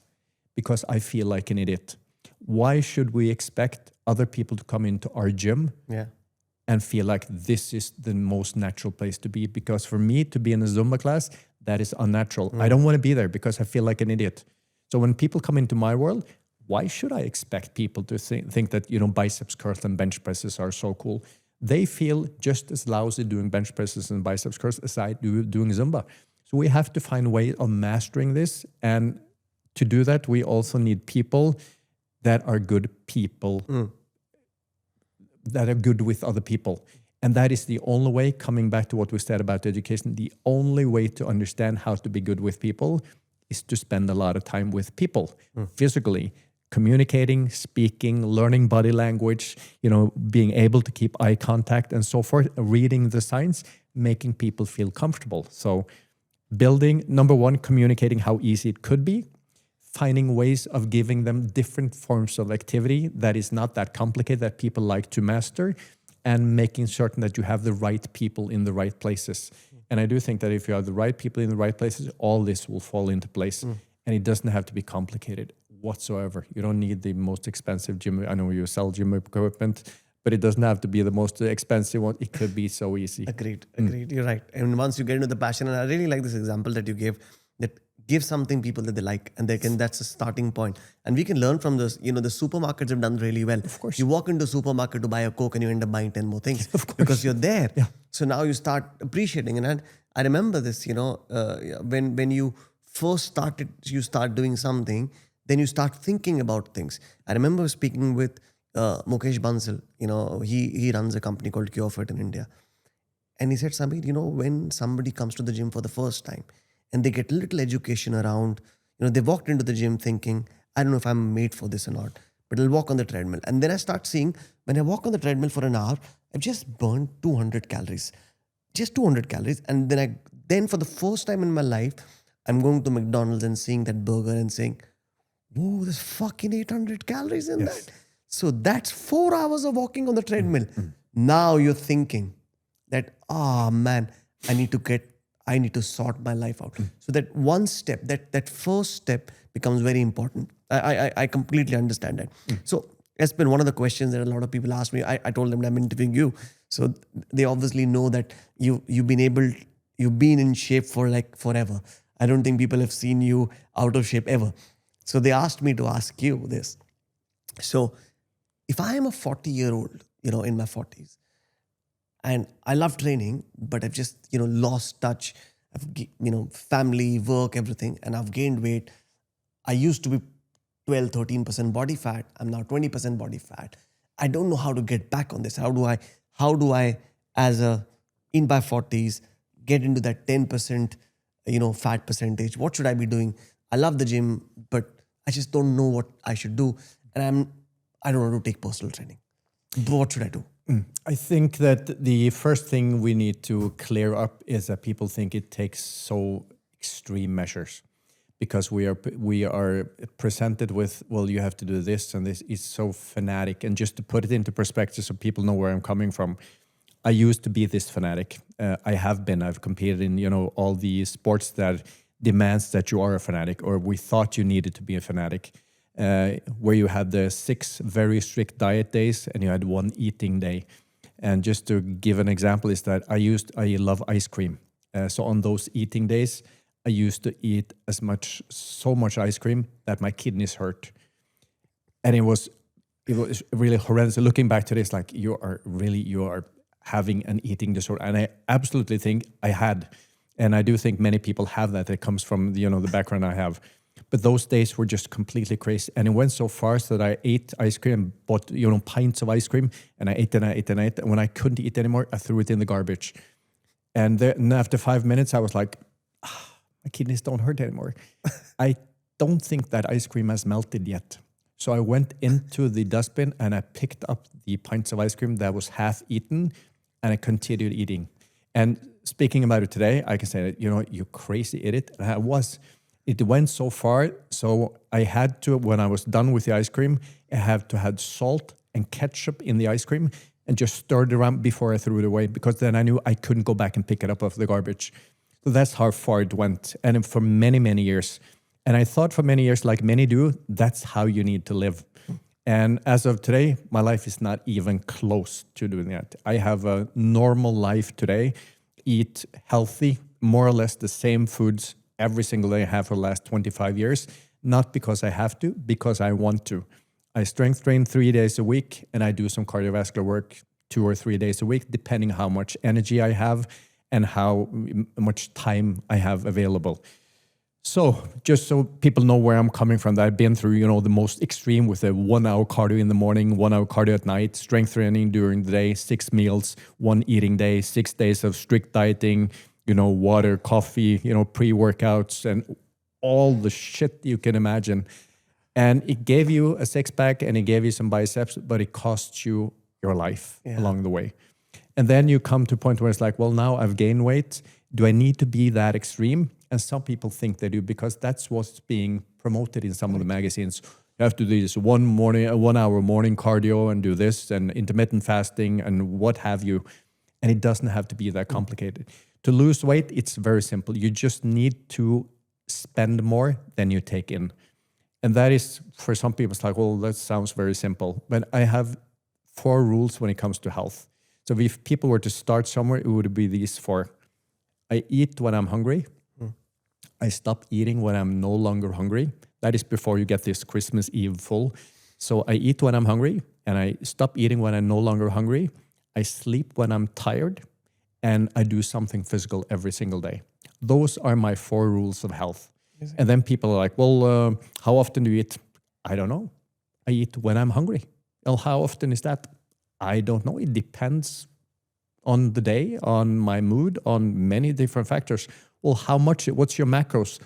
because I feel like an idiot. Why should we expect other people to come into our gym and feel like this is the most natural place to be? Because for me to be in a Zumba class, that is unnatural. I don't want to be there because I feel like an idiot. So when people come into my world, why should I expect people to think that, biceps curls and bench presses are so cool? They feel just as lousy doing bench presses and biceps curls as I do doing Zumba. So we have to find ways of mastering this. And to do that, we also need people that are good people, that are good with other people. And that is the only way, coming back to what we said about education, the only way to understand how to be good with people is to spend a lot of time with people physically, communicating, speaking, learning body language, being able to keep eye contact and so forth, reading the signs, making people feel comfortable. So building, number one, communicating how easy it could be, finding ways of giving them different forms of activity that is not that complicated, that people like to master, and making certain that you have the right people in the right places. And I do think that if you have the right people in the right places, all this will fall into place. And it doesn't have to be complicated whatsoever. You don't need the most expensive gym. I know you sell gym equipment, but it doesn't have to be the most expensive one. It could be so easy. Agreed. You're right. And once you get into the passion, and I really like this example that you gave, that give something people that they like, and that's a starting point. And we can learn from this. The supermarkets have done really well. Of course. You walk into a supermarket to buy a Coke and you end up buying 10 more things because you're there. Yeah. So now you start appreciating. And I remember this, when you first started, you start doing something, then you start thinking about things. I remember speaking with Mukesh Bansal. He runs a company called CureFit in India. And he said, Samir, when somebody comes to the gym for the first time and they get little education around, they walked into the gym thinking, I don't know if I'm made for this or not, but I'll walk on the treadmill. And then I start seeing, when I walk on the treadmill for an hour, I've just burned 200 calories. Just 200 calories. And then for the first time in my life, I'm going to McDonald's and seeing that burger and saying, whoa, there's fucking 800 calories in that. So that's 4 hours of walking on the treadmill. Now you're thinking that, man, I need to sort my life out. So that one step, that first step becomes very important. I completely understand that. So Espen, one of the questions that a lot of people ask me, I told them that I'm interviewing you. So they obviously know that you've been in shape for like forever. I don't think people have seen you out of shape ever. So they asked me to ask you this. So if I am a 40-year-old, in my 40s, and I love training, but I've just, lost touch. I've, family, work, everything, and I've gained weight. I used to be 12, 13% body fat. I'm now 20% body fat. I don't know how to get back on this. How do I, in my 40s, get into that 10%, fat percentage? What should I be doing? I love the gym, but I just don't know what I should do. And I don't want to take personal training. But what should I do? I think that the first thing we need to clear up is that people think it takes so extreme measures, because we are presented with, well, you have to do this and this. Is so fanatic. And just to put it into perspective so people know where I'm coming from, I used to be this fanatic. I've competed in, all the sports that demands that you are a fanatic, or we thought you needed to be a fanatic. Where you had the 6 very strict diet days and you had 1 eating day. And just to give an example is that I love ice cream. So on those eating days, I used to eat so much ice cream that my kidneys hurt. And it was really horrendous. Looking back to this, like you are having an eating disorder. And I absolutely think I had, and I do think many people have that. It comes from, the background I have. But those days were just completely crazy. And it went so far so that I ate ice cream, bought, pints of ice cream, and I ate and I ate and I ate. And when I couldn't eat anymore, I threw it in the garbage. And then after 5 minutes, I was like, my kidneys don't hurt anymore. I don't think that ice cream has melted yet. So I went into the dustbin and I picked up the pints of ice cream that was half eaten, and I continued eating. And speaking about it today, I can say that, you crazy idiot. And I was. It went so far, so I had to, when I was done with the ice cream, I had to add salt and ketchup in the ice cream and just stir it around before I threw it away, because then I knew I couldn't go back and pick it up off the garbage. So that's how far it went, and for many, many years. And I thought for many years, like many do, that's how you need to live. And as of today, my life is not even close to doing that. I have a normal life today, eat healthy, more or less the same foods every single day I have for the last 25 years, not because I have to, because I want to. I strength train 3 days a week, and I do some cardiovascular work 2 or 3 days a week, depending how much energy I have and how much time I have available. So just so people know where I'm coming from, that I've been through, the most extreme with a 1 hour cardio in the morning, 1 hour cardio at night, strength training during the day, 6 meals, 1 eating day, 6 days of strict dieting, water, coffee, pre-workouts, and all the shit you can imagine. And it gave you a six-pack and it gave you some biceps, but it cost you your life along the way. And then you come to a point where it's like, well, now I've gained weight. Do I need to be that extreme? And some people think they do, because that's what's being promoted in some of the magazines. You have to do this 1 hour morning cardio and do this and intermittent fasting and what have you. And it doesn't have to be that complicated. To lose weight, it's very simple. You just need to spend more than you take in. And that is, for some people, it's like, well, that sounds very simple. But I have 4 rules when it comes to health. So if people were to start somewhere, it would be these 4. I eat when I'm hungry. I stop eating when I'm no longer hungry. That is before you get this Christmas Eve full. So I eat when I'm hungry, and I stop eating when I'm no longer hungry. I sleep when I'm tired, and I do something physical every single day. Those are my 4 rules of health. And then people are like, well, how often do you eat? I don't know. I eat when I'm hungry. Well, how often is that? I don't know. It depends on the day, on my mood, on many different factors. Well, how much? What's your macros?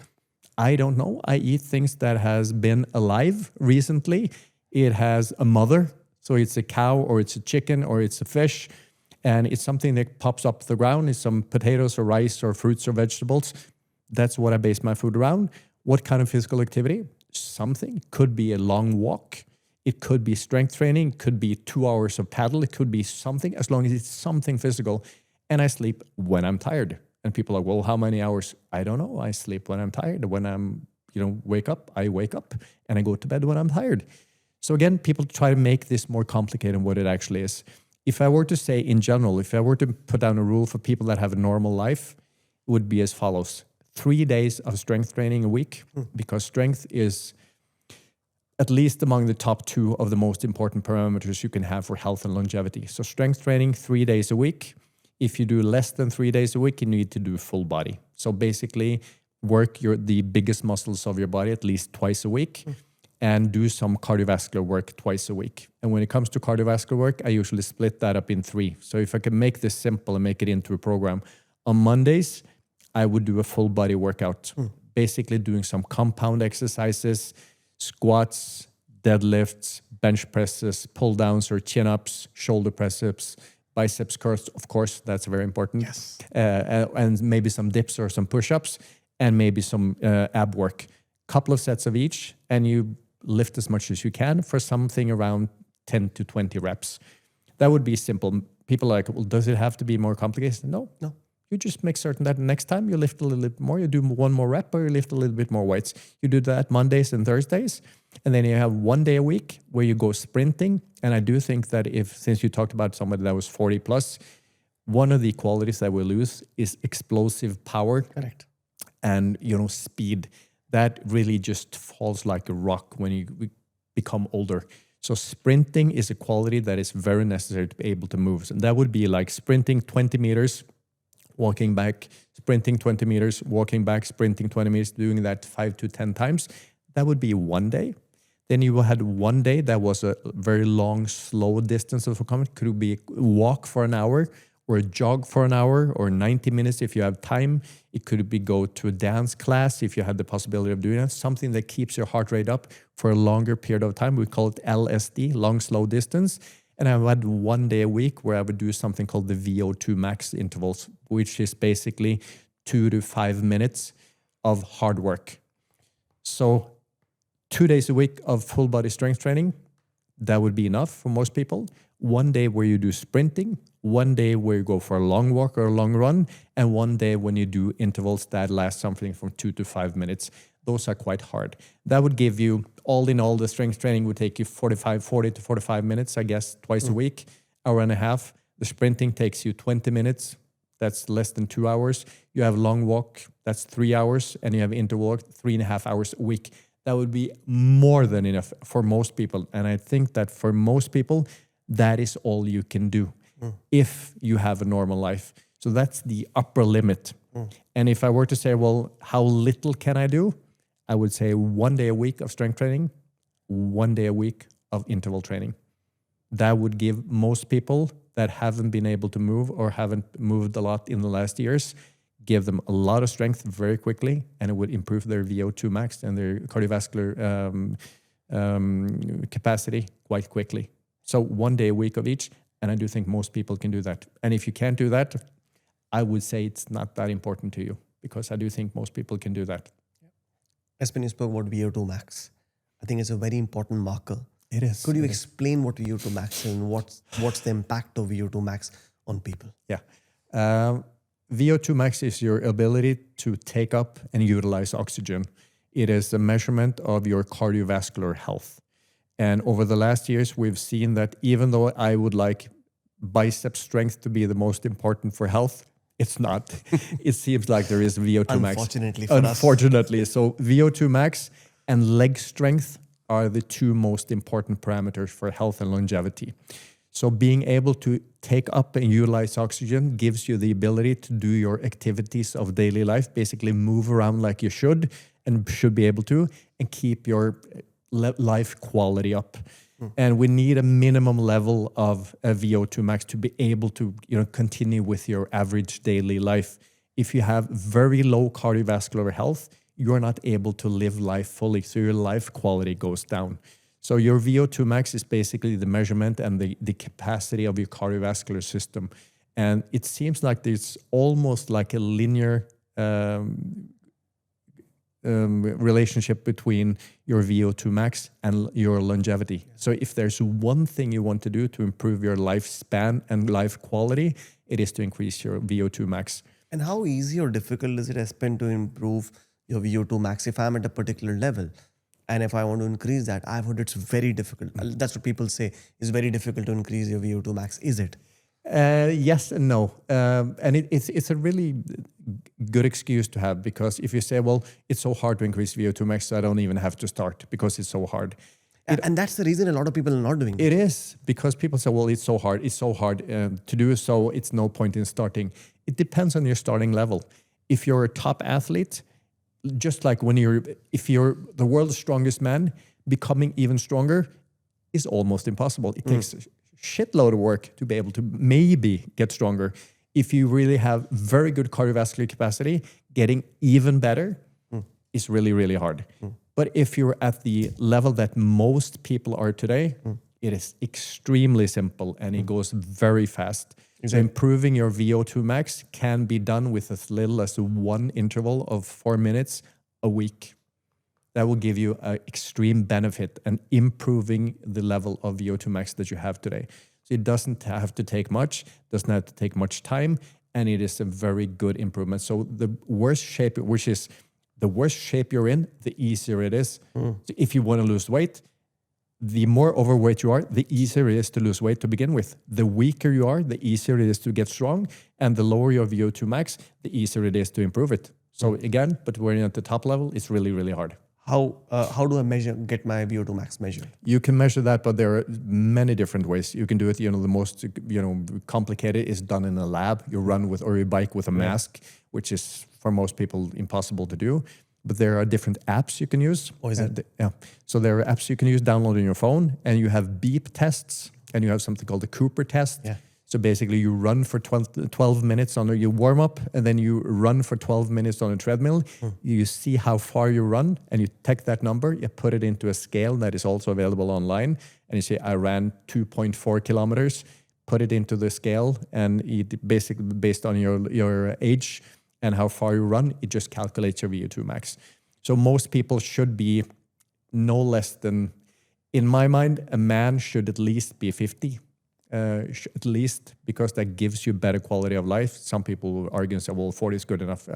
I don't know. I eat things that has been alive recently. It has a mother. So it's a cow or it's a chicken or it's a fish. And it's something that pops up the ground. It's some potatoes or rice or fruits or vegetables. That's what I base my food around. What kind of physical activity? Something. Could be a long walk. It could be strength training. It could be 2 hours of paddle. It could be something, as long as it's something physical. And I sleep when I'm tired. And people are like, well, how many hours? I don't know. I sleep when I'm tired. When I'm, wake up, I wake up. And I go to bed when I'm tired. So again, people try to make this more complicated than what it actually is. If I were to say in general, if I were to put down a rule for people that have a normal life, it would be as follows. 3 days of strength training a week, because strength is at least among the top 2 of the most important parameters you can have for health and longevity. So strength training 3 days a week. If you do less than 3 days a week, you need to do full body. So basically work the biggest muscles of your body at least twice a week and do some cardiovascular work twice a week. And when it comes to cardiovascular work, I usually split that up in 3. So if I can make this simple and make it into a program, on Mondays, I would do a full body workout, basically doing some compound exercises, squats, deadlifts, bench presses, pull downs or chin ups, shoulder press-ups, biceps curls, of course, that's very important. Yes. And maybe some dips or some push-ups, and maybe some ab work. Couple of sets of each, and you lift as much as you can for something around 10 to 20 reps. That would be simple. People are like, well, does it have to be more complicated? No. You just make certain that next time you lift a little bit more, you do 1 more rep, or you lift a little bit more weights. You do that Mondays and Thursdays. And then you have 1 day a week where you go sprinting. And I do think that since you talked about somebody that was 40 plus, one of the qualities that we lose is explosive power. Correct. And, speed. That really just falls like a rock when you become older. So sprinting is a quality that is very necessary to be able to move. And that would be like sprinting 20 meters, walking back, sprinting 20 meters, walking back, sprinting 20 meters, doing that 5 to 10 times. That would be 1 day. Then you had 1 day that was a very long, slow distance of a comment. Could be a walk for an hour, or a jog for an hour, or 90 minutes if you have time. It could be go to a dance class if you had the possibility of doing that. Something that keeps your heart rate up for a longer period of time. We call it LSD, long, slow distance. And I had 1 day a week where I would do something called the VO2 max intervals, which is basically 2 to 5 minutes of hard work. So 2 days a week of full body strength training, that would be enough for most people. 1 day where you do sprinting, 1 day where you go for a long walk or a long run, and 1 day when you do intervals that last something from 2 to 5 minutes. Those are quite hard. That would give you, all in all, the strength training would take you 40 to 45 minutes, I guess, twice a week, hour and a half. The sprinting takes you 20 minutes. That's less than 2 hours. You have long walk, that's 3 hours, and you have interval 3.5 hours a week. That would be more than enough for most people. And I think that for most people, that is all you can do if you have a normal life. So that's the upper limit. And if I were to say, well, how little can I do? I would say 1 day a week of strength training, 1 day a week of interval training. That would give most people that haven't been able to move or haven't moved a lot in the last years, give them a lot of strength very quickly, and it would improve their VO2 max and their cardiovascular capacity quite quickly. So 1 day a week of each, and I do think most people can do that. And if you can't do that, I would say it's not that important to you, because I do think most people can do that. Espen, you spoke about VO2 max. I think it's a very important marker. It is. Could you explain what VO2 max is and what's the impact of VO2 max on people? Yeah. VO2 max is your ability to take up and utilize oxygen. It is a measurement of your cardiovascular health. And over the last years, we've seen that even though I would like bicep strength to be the most important for health, it's not. It seems like there is VO2 max. Unfortunately. So VO2 max and leg strength are the two most important parameters for health and longevity. So being able to take up and utilize oxygen gives you the ability to do your activities of daily life, basically move around like you should and should be able to, and keep your life quality up. And we need a minimum level of a VO2 max to be able to continue with your average daily life. If you have very low cardiovascular health, you're not able to live life fully, so your life quality goes down. So your VO2 max is basically the measurement and the capacity of your cardiovascular system. And it seems like there's almost like a linear relationship between your VO2 max and your longevity. So if there's one thing you want to do to improve your lifespan and life quality, it is to increase your VO2 max. And how easy or difficult is it, Espen, to improve your VO2 max if I'm at a particular level? And if I want to increase that, I've heard it's very difficult. That's what people say. It's very difficult to increase your VO2 max. Is it? Yes and no. And it's a really good excuse to have, because if you say, well, it's so hard to increase VO2 max, so I don't even have to start because it's so hard. And that's the reason a lot of people are not doing it. It is, because people say, well, it's so hard to do, so it's no point in starting. It depends on your starting level. If you're a top athlete, just like if you're the world's strongest man, becoming even stronger is almost impossible. It takes a shitload of work to be able to maybe get stronger. If you really have very good cardiovascular capacity, getting even better is really, really hard. But if you're at the level that most people are today, it is extremely simple and it goes very fast. So improving your VO2 max can be done with as little as one interval of 4 minutes a week. That will give you an extreme benefit and improving the level of VO2 max that you have today. So it doesn't have to take much, doesn't have to take much time, and it is a very good improvement. So the worse shape, which is the worse shape you're in, the easier it is. So if you want to lose weight, the more overweight you are, the easier it is to lose weight to begin with. The weaker you are, the easier it is to get strong. And the lower your VO2 max, the easier it is to improve it. So again, but when you're at the top level, it's really, really hard. How do I get my VO2 max measured? You can measure that, but there are many different ways. You can do it, the most, complicated is done in a lab. You run or you bike with a mask, which is for most people impossible to do. But there are different apps you can use. Oh, is it? Yeah. So there are apps you can use, download on your phone, and you have beep tests, and you have something called the Cooper test. Yeah. So basically you run for 12 minutes you warm up, and then you run for 12 minutes on a treadmill. You see how far you run, and you take that number, you put it into a scale that is also available online, and you say, I ran 2.4 kilometers, put it into the scale, and it basically based on your age and how far you run, it just calculates your VO2 max. So most people should be no less than, in my mind, a man should at least be 50. At least, because that gives you better quality of life. Some people argue and say, well, 40 is good enough.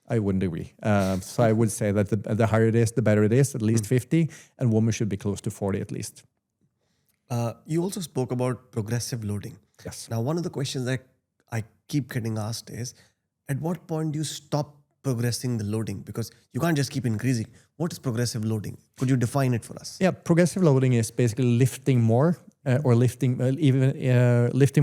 I wouldn't agree. So I would say that the higher it is, the better it is, at least 50, and women should be close to 40 at least. You also spoke about progressive loading. Yes. Now, one of the questions that I keep getting asked is, at what point do you stop progressing the loading? Because you can't just keep increasing. What is progressive loading? Could you define it for us? Yeah, progressive loading is basically lifting more or lifting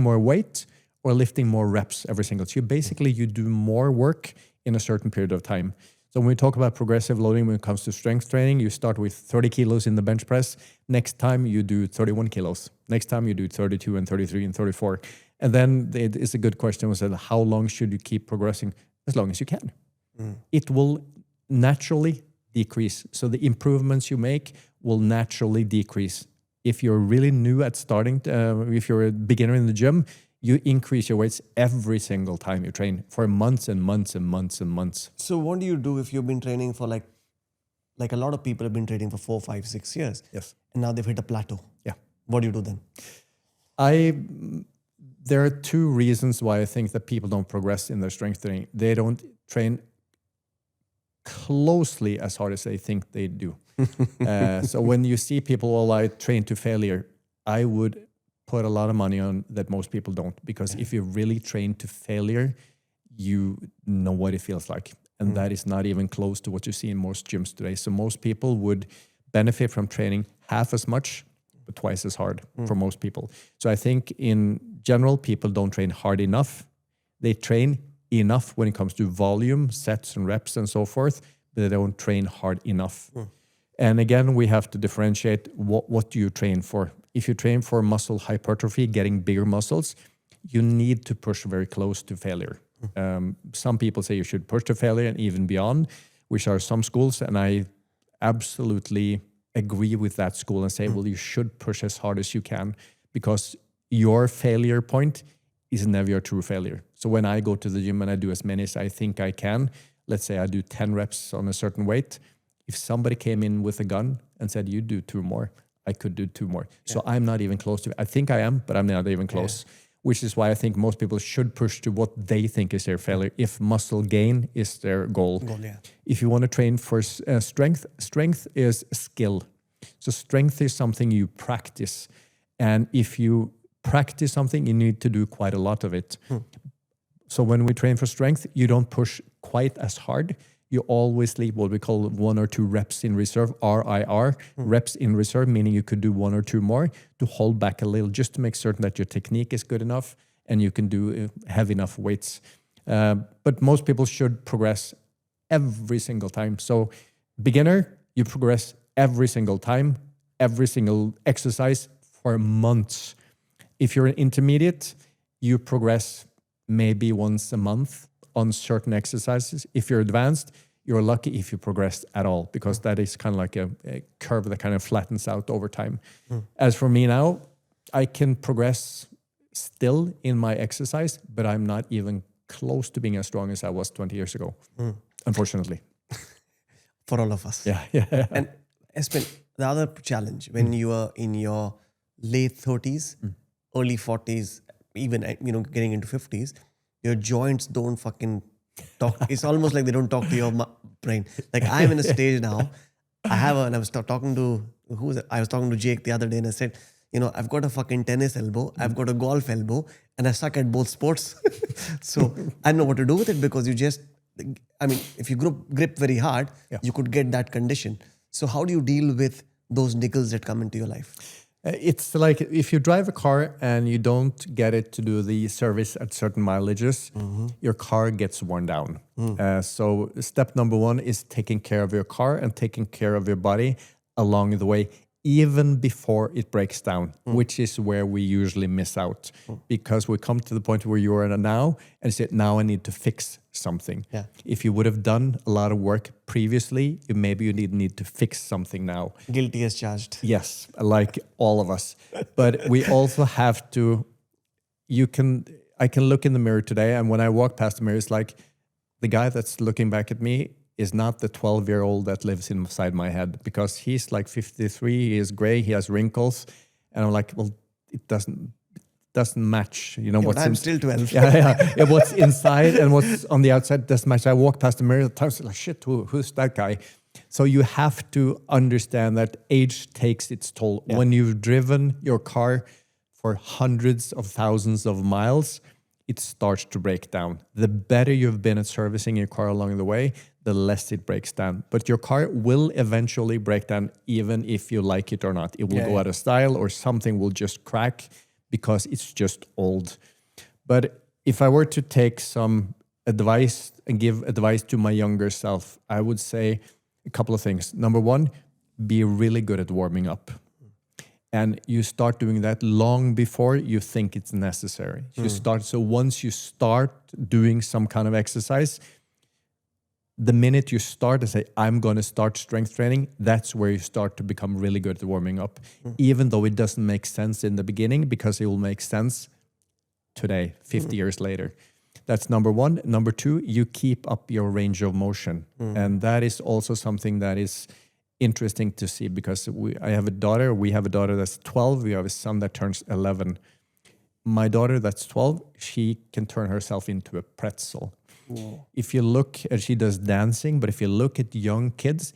more weight or lifting more reps every single. So you do more work in a certain period of time. So when we talk about progressive loading, when it comes to strength training, you start with 30 kilos in the bench press. Next time you do 31 kilos. Next time you do 32 and 33 and 34. And then it's a good question, was that how long should you keep progressing? As long as you can. It will naturally decrease. So the improvements you make will naturally decrease. If you're really new at starting, if you're a beginner in the gym, you increase your weights every single time you train for months and months and months and months. So what do you do if you've been training for like a lot of people have been training for 4, 5, 6 years? Yes. And now they've hit a plateau. Yeah. What do you do then? There are two reasons why I think that people don't progress in their strength training. They don't train closely as hard as they think they do. So when you see people, well, I train to failure, I would put a lot of money on that most people don't. Because if you really train to failure, you know what it feels like. And that is not even close to what you see in most gyms today. So most people would benefit from training half as much, but twice as hard for most people. So I think in general, people don't train hard enough. They train enough when it comes to volume, sets and reps and so forth, but they don't train hard enough. And again, we have to differentiate what do you train for. If you train for muscle hypertrophy, getting bigger muscles, you need to push very close to failure. Some people say you should push to failure and even beyond, which are some schools. And I absolutely agree with that school and say, well, you should push as hard as you can because your failure point is never your true failure. So when I go to the gym and I do as many as I think I can, let's say I do 10 reps on a certain weight. If somebody came in with a gun and said, you do 2 more, I could do 2 more. Yeah. So I'm not even close to it. I think I am, but I'm not even close, which is why I think most people should push to what they think is their failure if muscle gain is their goal. If you want to train for strength is skill. So strength is something you practice. And if you practice something, you need to do quite a lot of it. So when we train for strength, you don't push quite as hard. You always leave what we call 1 or 2 reps in reserve, RIR, reps in reserve, meaning you could do 1 or 2 more to hold back a little, just to make certain that your technique is good enough and you can have enough weights. But most people should progress every single time. So beginner, you progress every single time, every single exercise for months. If you're an intermediate, you progress maybe once a month on certain exercises. If you're advanced, you're lucky if you progress at all, because that is kind of like a curve that kind of flattens out over time. As for me now, I can progress still in my exercise, but I'm not even close to being as strong as I was 20 years ago, unfortunately. For all of us. Yeah. And Espen, the other challenge, when you are in your late 30s, early 40s, even getting into 50s, your joints don't fucking talk. It's almost like they don't talk to your brain. Like I'm in a stage now. And I was talking to I was talking to Jake the other day, and I said, I've got a fucking tennis elbow, I've got a golf elbow, and I suck at both sports. So I don't know what to do with it, because if you grip very hard, you could get that condition. So how do you deal with those niggles that come into your life? It's like if you drive a car and you don't get it to do the service at certain mileages, your car gets worn down. So step number 1 is taking care of your car and taking care of your body along the way, even before it breaks down, which is where we usually miss out, because we come to the point where you are now and say, now I need to fix something. If you would have done a lot of work previously, maybe you need to fix something now. Guilty as charged. Yes, like all of us. But we also have to, I can look in the mirror today, and when I walk past the mirror, it's like the guy that's looking back at me is not the 12-year-old that lives inside my head, because he's like 53, he is gray, he has wrinkles. And I'm like, well, it doesn't match, what's I'm still 12. Yeah, what's inside and what's on the outside doesn't match. I walk past the mirror at times, like, shit, who's that guy? So you have to understand that age takes its toll. When you've driven your car for hundreds of thousands of miles, it starts to break down. The better you've been at servicing your car along the way, the less it breaks down. But your car will eventually break down, even if you like it or not. It will go out of style, or something will just crack because it's just old. But if I were to take some advice and give advice to my younger self, I would say a couple of things. Number one, be really good at warming up. And you start doing that long before you think it's necessary. So once you start doing some kind of exercise, the minute you start and say, I'm going to start strength training, that's where you start to become really good at warming up. Even though it doesn't make sense in the beginning, because it will make sense today, 50 years later. That's number one. Number two, you keep up your range of motion. And that is also something that is interesting to see, because we have a daughter that's 12. We have a son that turns 11. My daughter that's 12, she can turn herself into a pretzel. Whoa. If you look, and she does dancing, but if you look at young kids,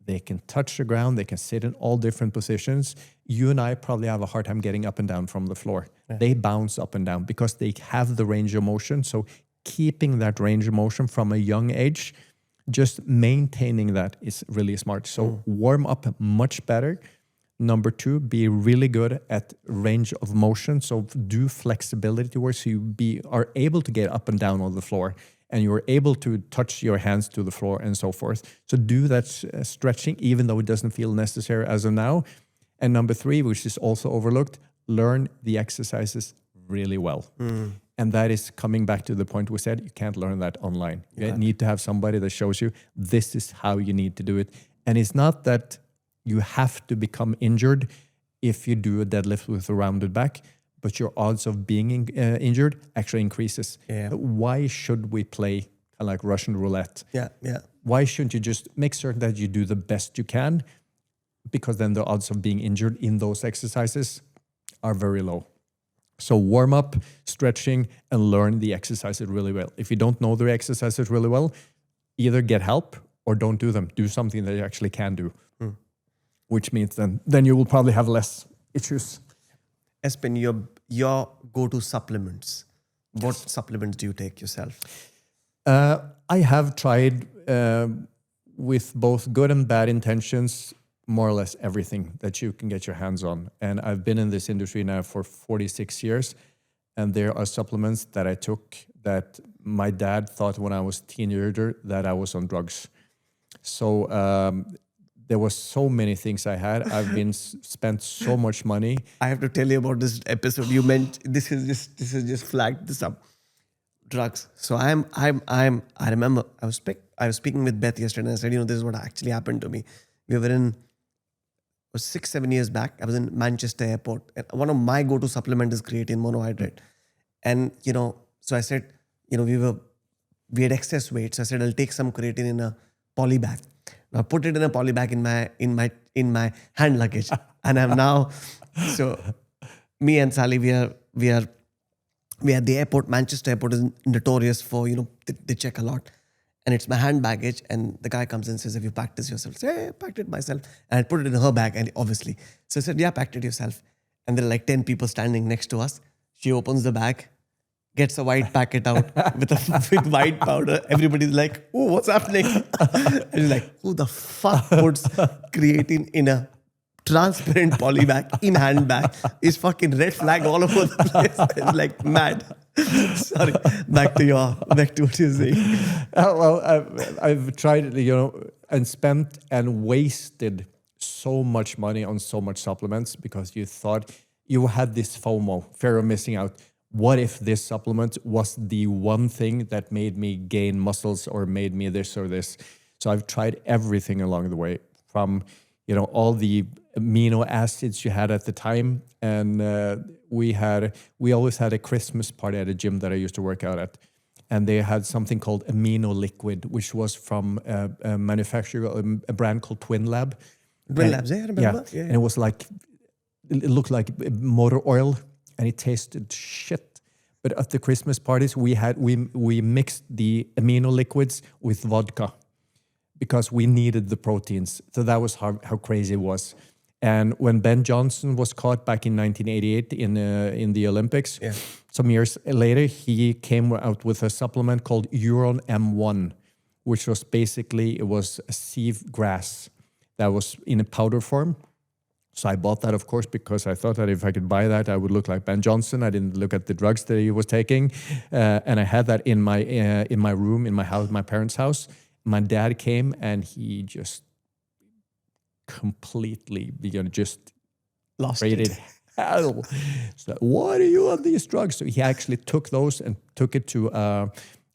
they can touch the ground, they can sit in all different positions. You and I probably have a hard time getting up and down from the floor. Yeah. They bounce up and down because they have the range of motion. So keeping that range of motion from a young age, just maintaining that is really smart. So warm up much better. Number two, be really good at range of motion. So do flexibility work, so you are able to get up and down on the floor, and you're able to touch your hands to the floor and so forth. So do that stretching, even though it doesn't feel necessary as of now. And number three, which is also overlooked, learn the exercises really well. And that is coming back to the point we said, you can't learn that online. You need to have somebody that shows you this is how you need to do it. And it's not that you have to become injured if you do a deadlift with a rounded back, but your odds of being injured actually increases. Yeah. Why should we play kind of like Russian roulette? Yeah. Why shouldn't you just make certain that you do the best you can? Because then the odds of being injured in those exercises are very low. So warm up, stretching, and learn the exercises really well. If you don't know the exercises really well, either get help or don't do them. Do something that you actually can do, which means then you will probably have less issues. Espen, your go-to supplements. What supplements do you take yourself? I have tried with both good and bad intentions, more or less everything that you can get your hands on. And I've been in this industry now for 46 years. And there are supplements that I took that my dad thought when I was a teenager that I was on drugs. So there were so many things I had. I've been spent so much money. I have to tell you about this episode. You meant this is just flagged this up. Drugs. So I remember I was speaking with Beth yesterday, and I said, this is what actually happened to me. We were in 6-7 years back. I was in Manchester airport, and one of my go-to supplement is creatine monohydrate. And so I said, we had excess weight. So I said, I'll take some creatine in a poly bag. I put it in a poly bag in my hand luggage, and I'm now. So me and Sally, we are at the airport. Manchester airport is notorious for they check a lot, and it's my hand baggage. And the guy comes in and says, "Have you packed this yourself?" I say, "Hey, I packed it myself," and I put it in her bag, and obviously, so I said, "Yeah, packed it yourself." And there are like 10 people standing next to us. She opens the bag, gets a white packet out with white powder. Everybody's like, "Oh, what's happening?" And she's like, "Who the fuck puts creatine in a transparent poly bag in handbag?" Is fucking red flag all over the place. It's like mad. Sorry. Back to what you're saying. Well, I've tried, and spent and wasted so much money on so much supplements because you thought you had this FOMO, fear of missing out. What if this supplement was the one thing that made me gain muscles or made me this or this? So I've tried everything along the way, from all the amino acids you had at the time. And we always had a Christmas party at a gym that I used to work out at. And they had something called amino liquid, which was from a manufacturer, a brand called Twin Lab. Twin Labs, yeah, I remember. Yeah. And it was like, it looked like motor oil, and it tasted shit. But at the Christmas parties, we mixed the amino liquids with vodka because we needed the proteins. So that was how crazy it was. And when Ben Johnson was caught back in 1988 in the Olympics, some years later, he came out with a supplement called Uron M1, which was basically, it was a sea grass that was in a powder form. So I bought that, of course, because I thought that if I could buy that, I would look like Ben Johnson. I didn't look at the drugs that he was taking. And I had that in my room, in my house, my parents' house. My dad came and he just completely, just Lost created it. hell. So what are you on these drugs? So he actually took those and took it to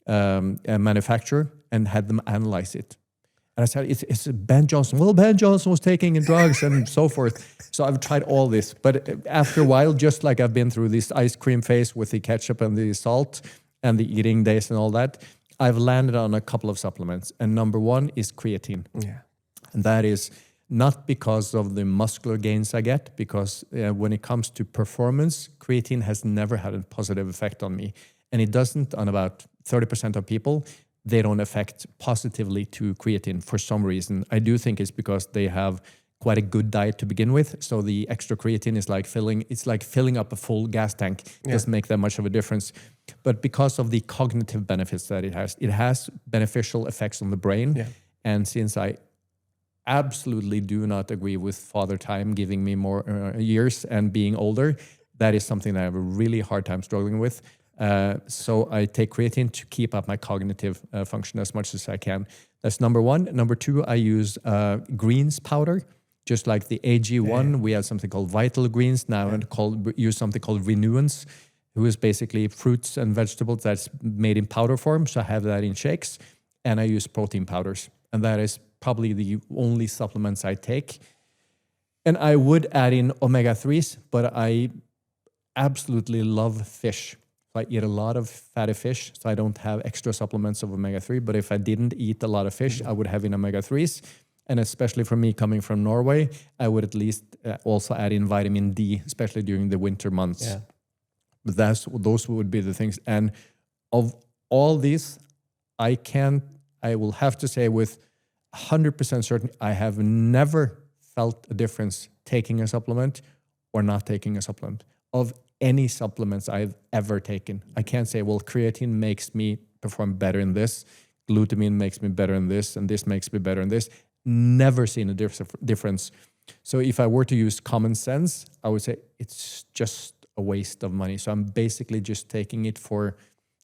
a manufacturer and had them analyze it. And I said, it's Ben Johnson. Well, Ben Johnson was taking drugs and so forth. So I've tried all this. But after a while, just like I've been through this ice cream phase with the ketchup and the salt and the eating days and all that, I've landed on a couple of supplements. And number one is creatine. Yeah. And that is not because of the muscular gains I get, because when it comes to performance, creatine has never had a positive effect on me. And it doesn't on about 30% of people. They don't affect positively to creatine for some reason. I do think it's because they have quite a good diet to begin with. So the extra creatine is like filling up a full gas tank. It doesn't make that much of a difference. But because of the cognitive benefits that it has beneficial effects on the brain. Yeah. And since I absolutely do not agree with Father Time giving me more years and being older, that is something that I have a really hard time struggling with. So I take creatine to keep up my cognitive function as much as I can. That's number one. Number two, I use greens powder. Just like the AG1, we have something called Vital Greens now and use something called Renewance, who is basically fruits and vegetables that's made in powder form. So I have that in shakes, and I use protein powders. And that is probably the only supplements I take. And I would add in omega-3s, but I absolutely love fish. I eat a lot of fatty fish, so I don't have extra supplements of omega-3. But if I didn't eat a lot of fish, I would have in omega-3s. And especially for me coming from Norway, I would at least also add in vitamin D, especially during the winter months. Yeah. But those would be the things. And of all these, I will have to say with 100% certain, I have never felt a difference taking a supplement or not taking a supplement. Of any supplements I've ever taken, I can't say, well, creatine makes me perform better in this, glutamine makes me better in this, and this makes me better in this. Never seen a difference. So if I were to use common sense, I would say it's just a waste of money. So I'm basically just taking it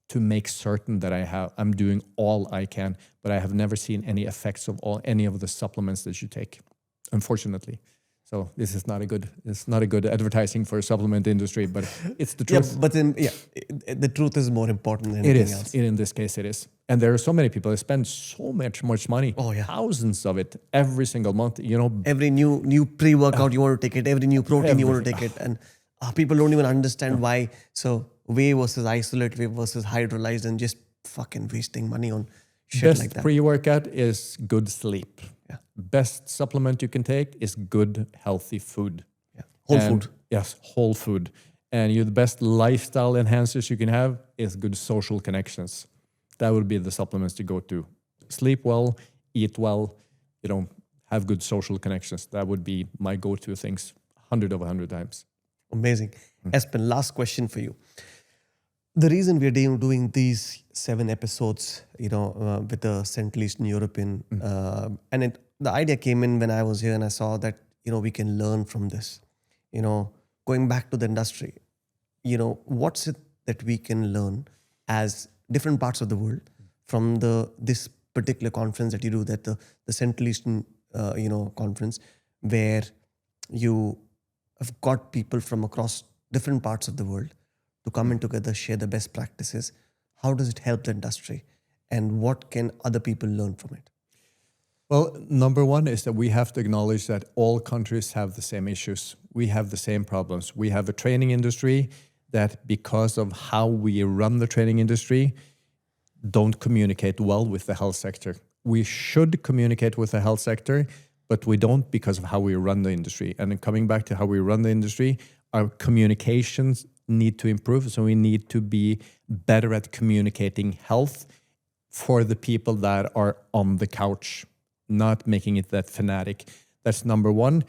to make certain that I'm doing all I can, but I have never seen any effects of any of the supplements that you take, unfortunately. So this is not a good advertising for a supplement industry, but it's the truth. Yeah, but the truth is more important than anything else. In this case, it is. And there are so many people that spend so much money, thousands of it every single month. Every new pre-workout you want to take it, every new protein you want to take it, and people don't even understand why. So whey versus isolate, whey versus hydrolyzed, and just fucking wasting money on shit like that. Best pre-workout is good sleep. Yeah. Best supplement you can take is good, healthy food. Yeah. Whole food. Yes, whole food. And the best lifestyle enhancers you can have is good social connections. That would be the supplements to go to. Sleep well, eat well, have good social connections. That would be my go-to things 100 times. Amazing. Espen, last question for you. The reason we're doing these 7 episodes, with the Central Eastern European, and the idea came in when I was here and I saw that, we can learn from this. Going back to the industry, what's it that we can learn as different parts of the world from this particular conference that you do, that the Central Eastern, conference, where you have got people from across different parts of the world to come in together, share the best practices. How does it help the industry? And what can other people learn from it? Well, number one is that we have to acknowledge that all countries have the same issues. We have the same problems. We have a training industry that, because of how we run the training industry, don't communicate well with the health sector. We should communicate with the health sector, but we don't because of how we run the industry. And then coming back to how we run the industry, our communications need to improve. So we need to be better at communicating health for the people that are on the couch, not making it that fanatic. That's number one.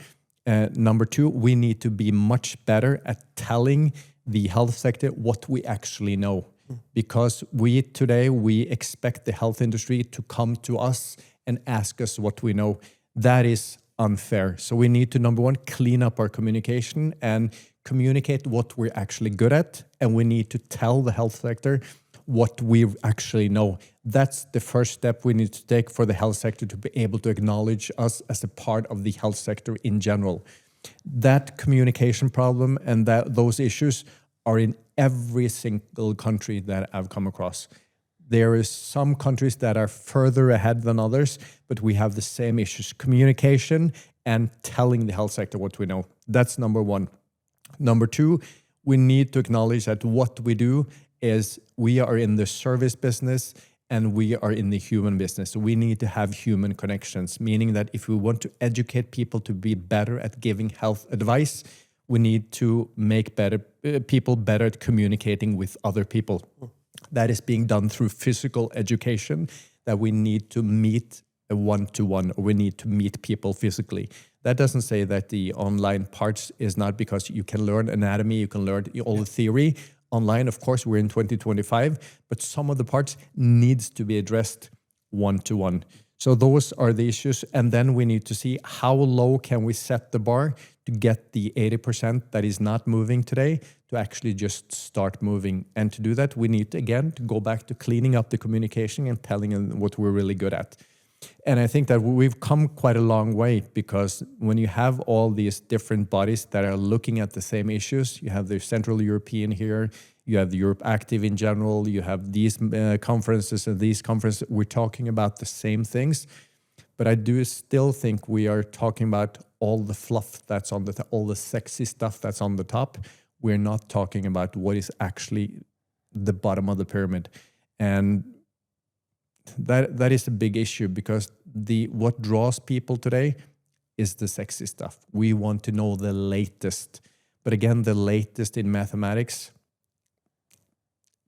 Number two, we need to be much better at telling the health sector what we actually know. Because we expect the health industry to come to us and ask us what we know. That is unfair. So we need to, number one, clean up our communication and communicate what we're actually good at. And we need to tell the health sector what we actually know. That's the first step we need to take for the health sector to be able to acknowledge us as a part of the health sector in general. That communication problem and those issues are in every single country that I've come across. There is some countries that are further ahead than others, but we have the same issues: communication and telling the health sector what we know. That's number one. Number two, we need to acknowledge that what we do is we are in the service business and we are in the human business. So we need to have human connections, meaning that if we want to educate people to be better at giving health advice, we need to make people better at communicating with other people. That is being done through physical education, that we need to meet a one-to-one, or we need to meet people physically. That doesn't say that the online parts is not, because you can learn anatomy, you can learn all the theory. Online, of course, we're in 2025, but some of the parts needs to be addressed one-to-one. So those are the issues. And then we need to see how low can we set the bar to get the 80% that is not moving today to actually just start moving. And to do that, we need, again, to go back to cleaning up the communication and telling them what we're really good at. And I think that we've come quite a long way, because when you have all these different bodies that are looking at the same issues, you have the Central European here, you have the Europe Active in general, you have these conferences and these conferences, we're talking about the same things. But I do still think we are talking about all the fluff that's on all the sexy stuff that's on the top. We're not talking about what is actually the bottom of the pyramid. And that is a big issue, because what draws people today is the sexy stuff. We want to know the latest. But again, the latest in mathematics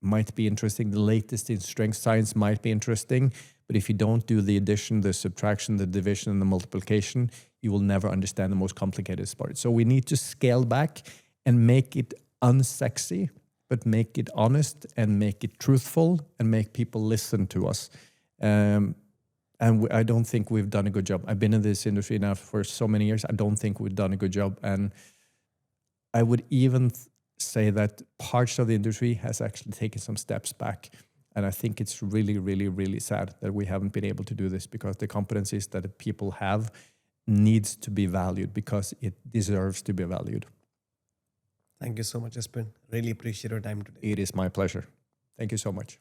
might be interesting. The latest in strength science might be interesting. But if you don't do the addition, the subtraction, the division, and the multiplication, you will never understand the most complicated part. So we need to scale back and make it unsexy, but make it honest and make it truthful and make people listen to us. I don't think we've done a good job. I've been in this industry now for so many years. I don't think we've done a good job. And I would even say that parts of the industry has actually taken some steps back. And I think it's really, really, really sad that we haven't been able to do this, because the competencies that the people have needs to be valued, because it deserves to be valued. Thank you so much, Espen. Really appreciate your time today. It is my pleasure. Thank you so much.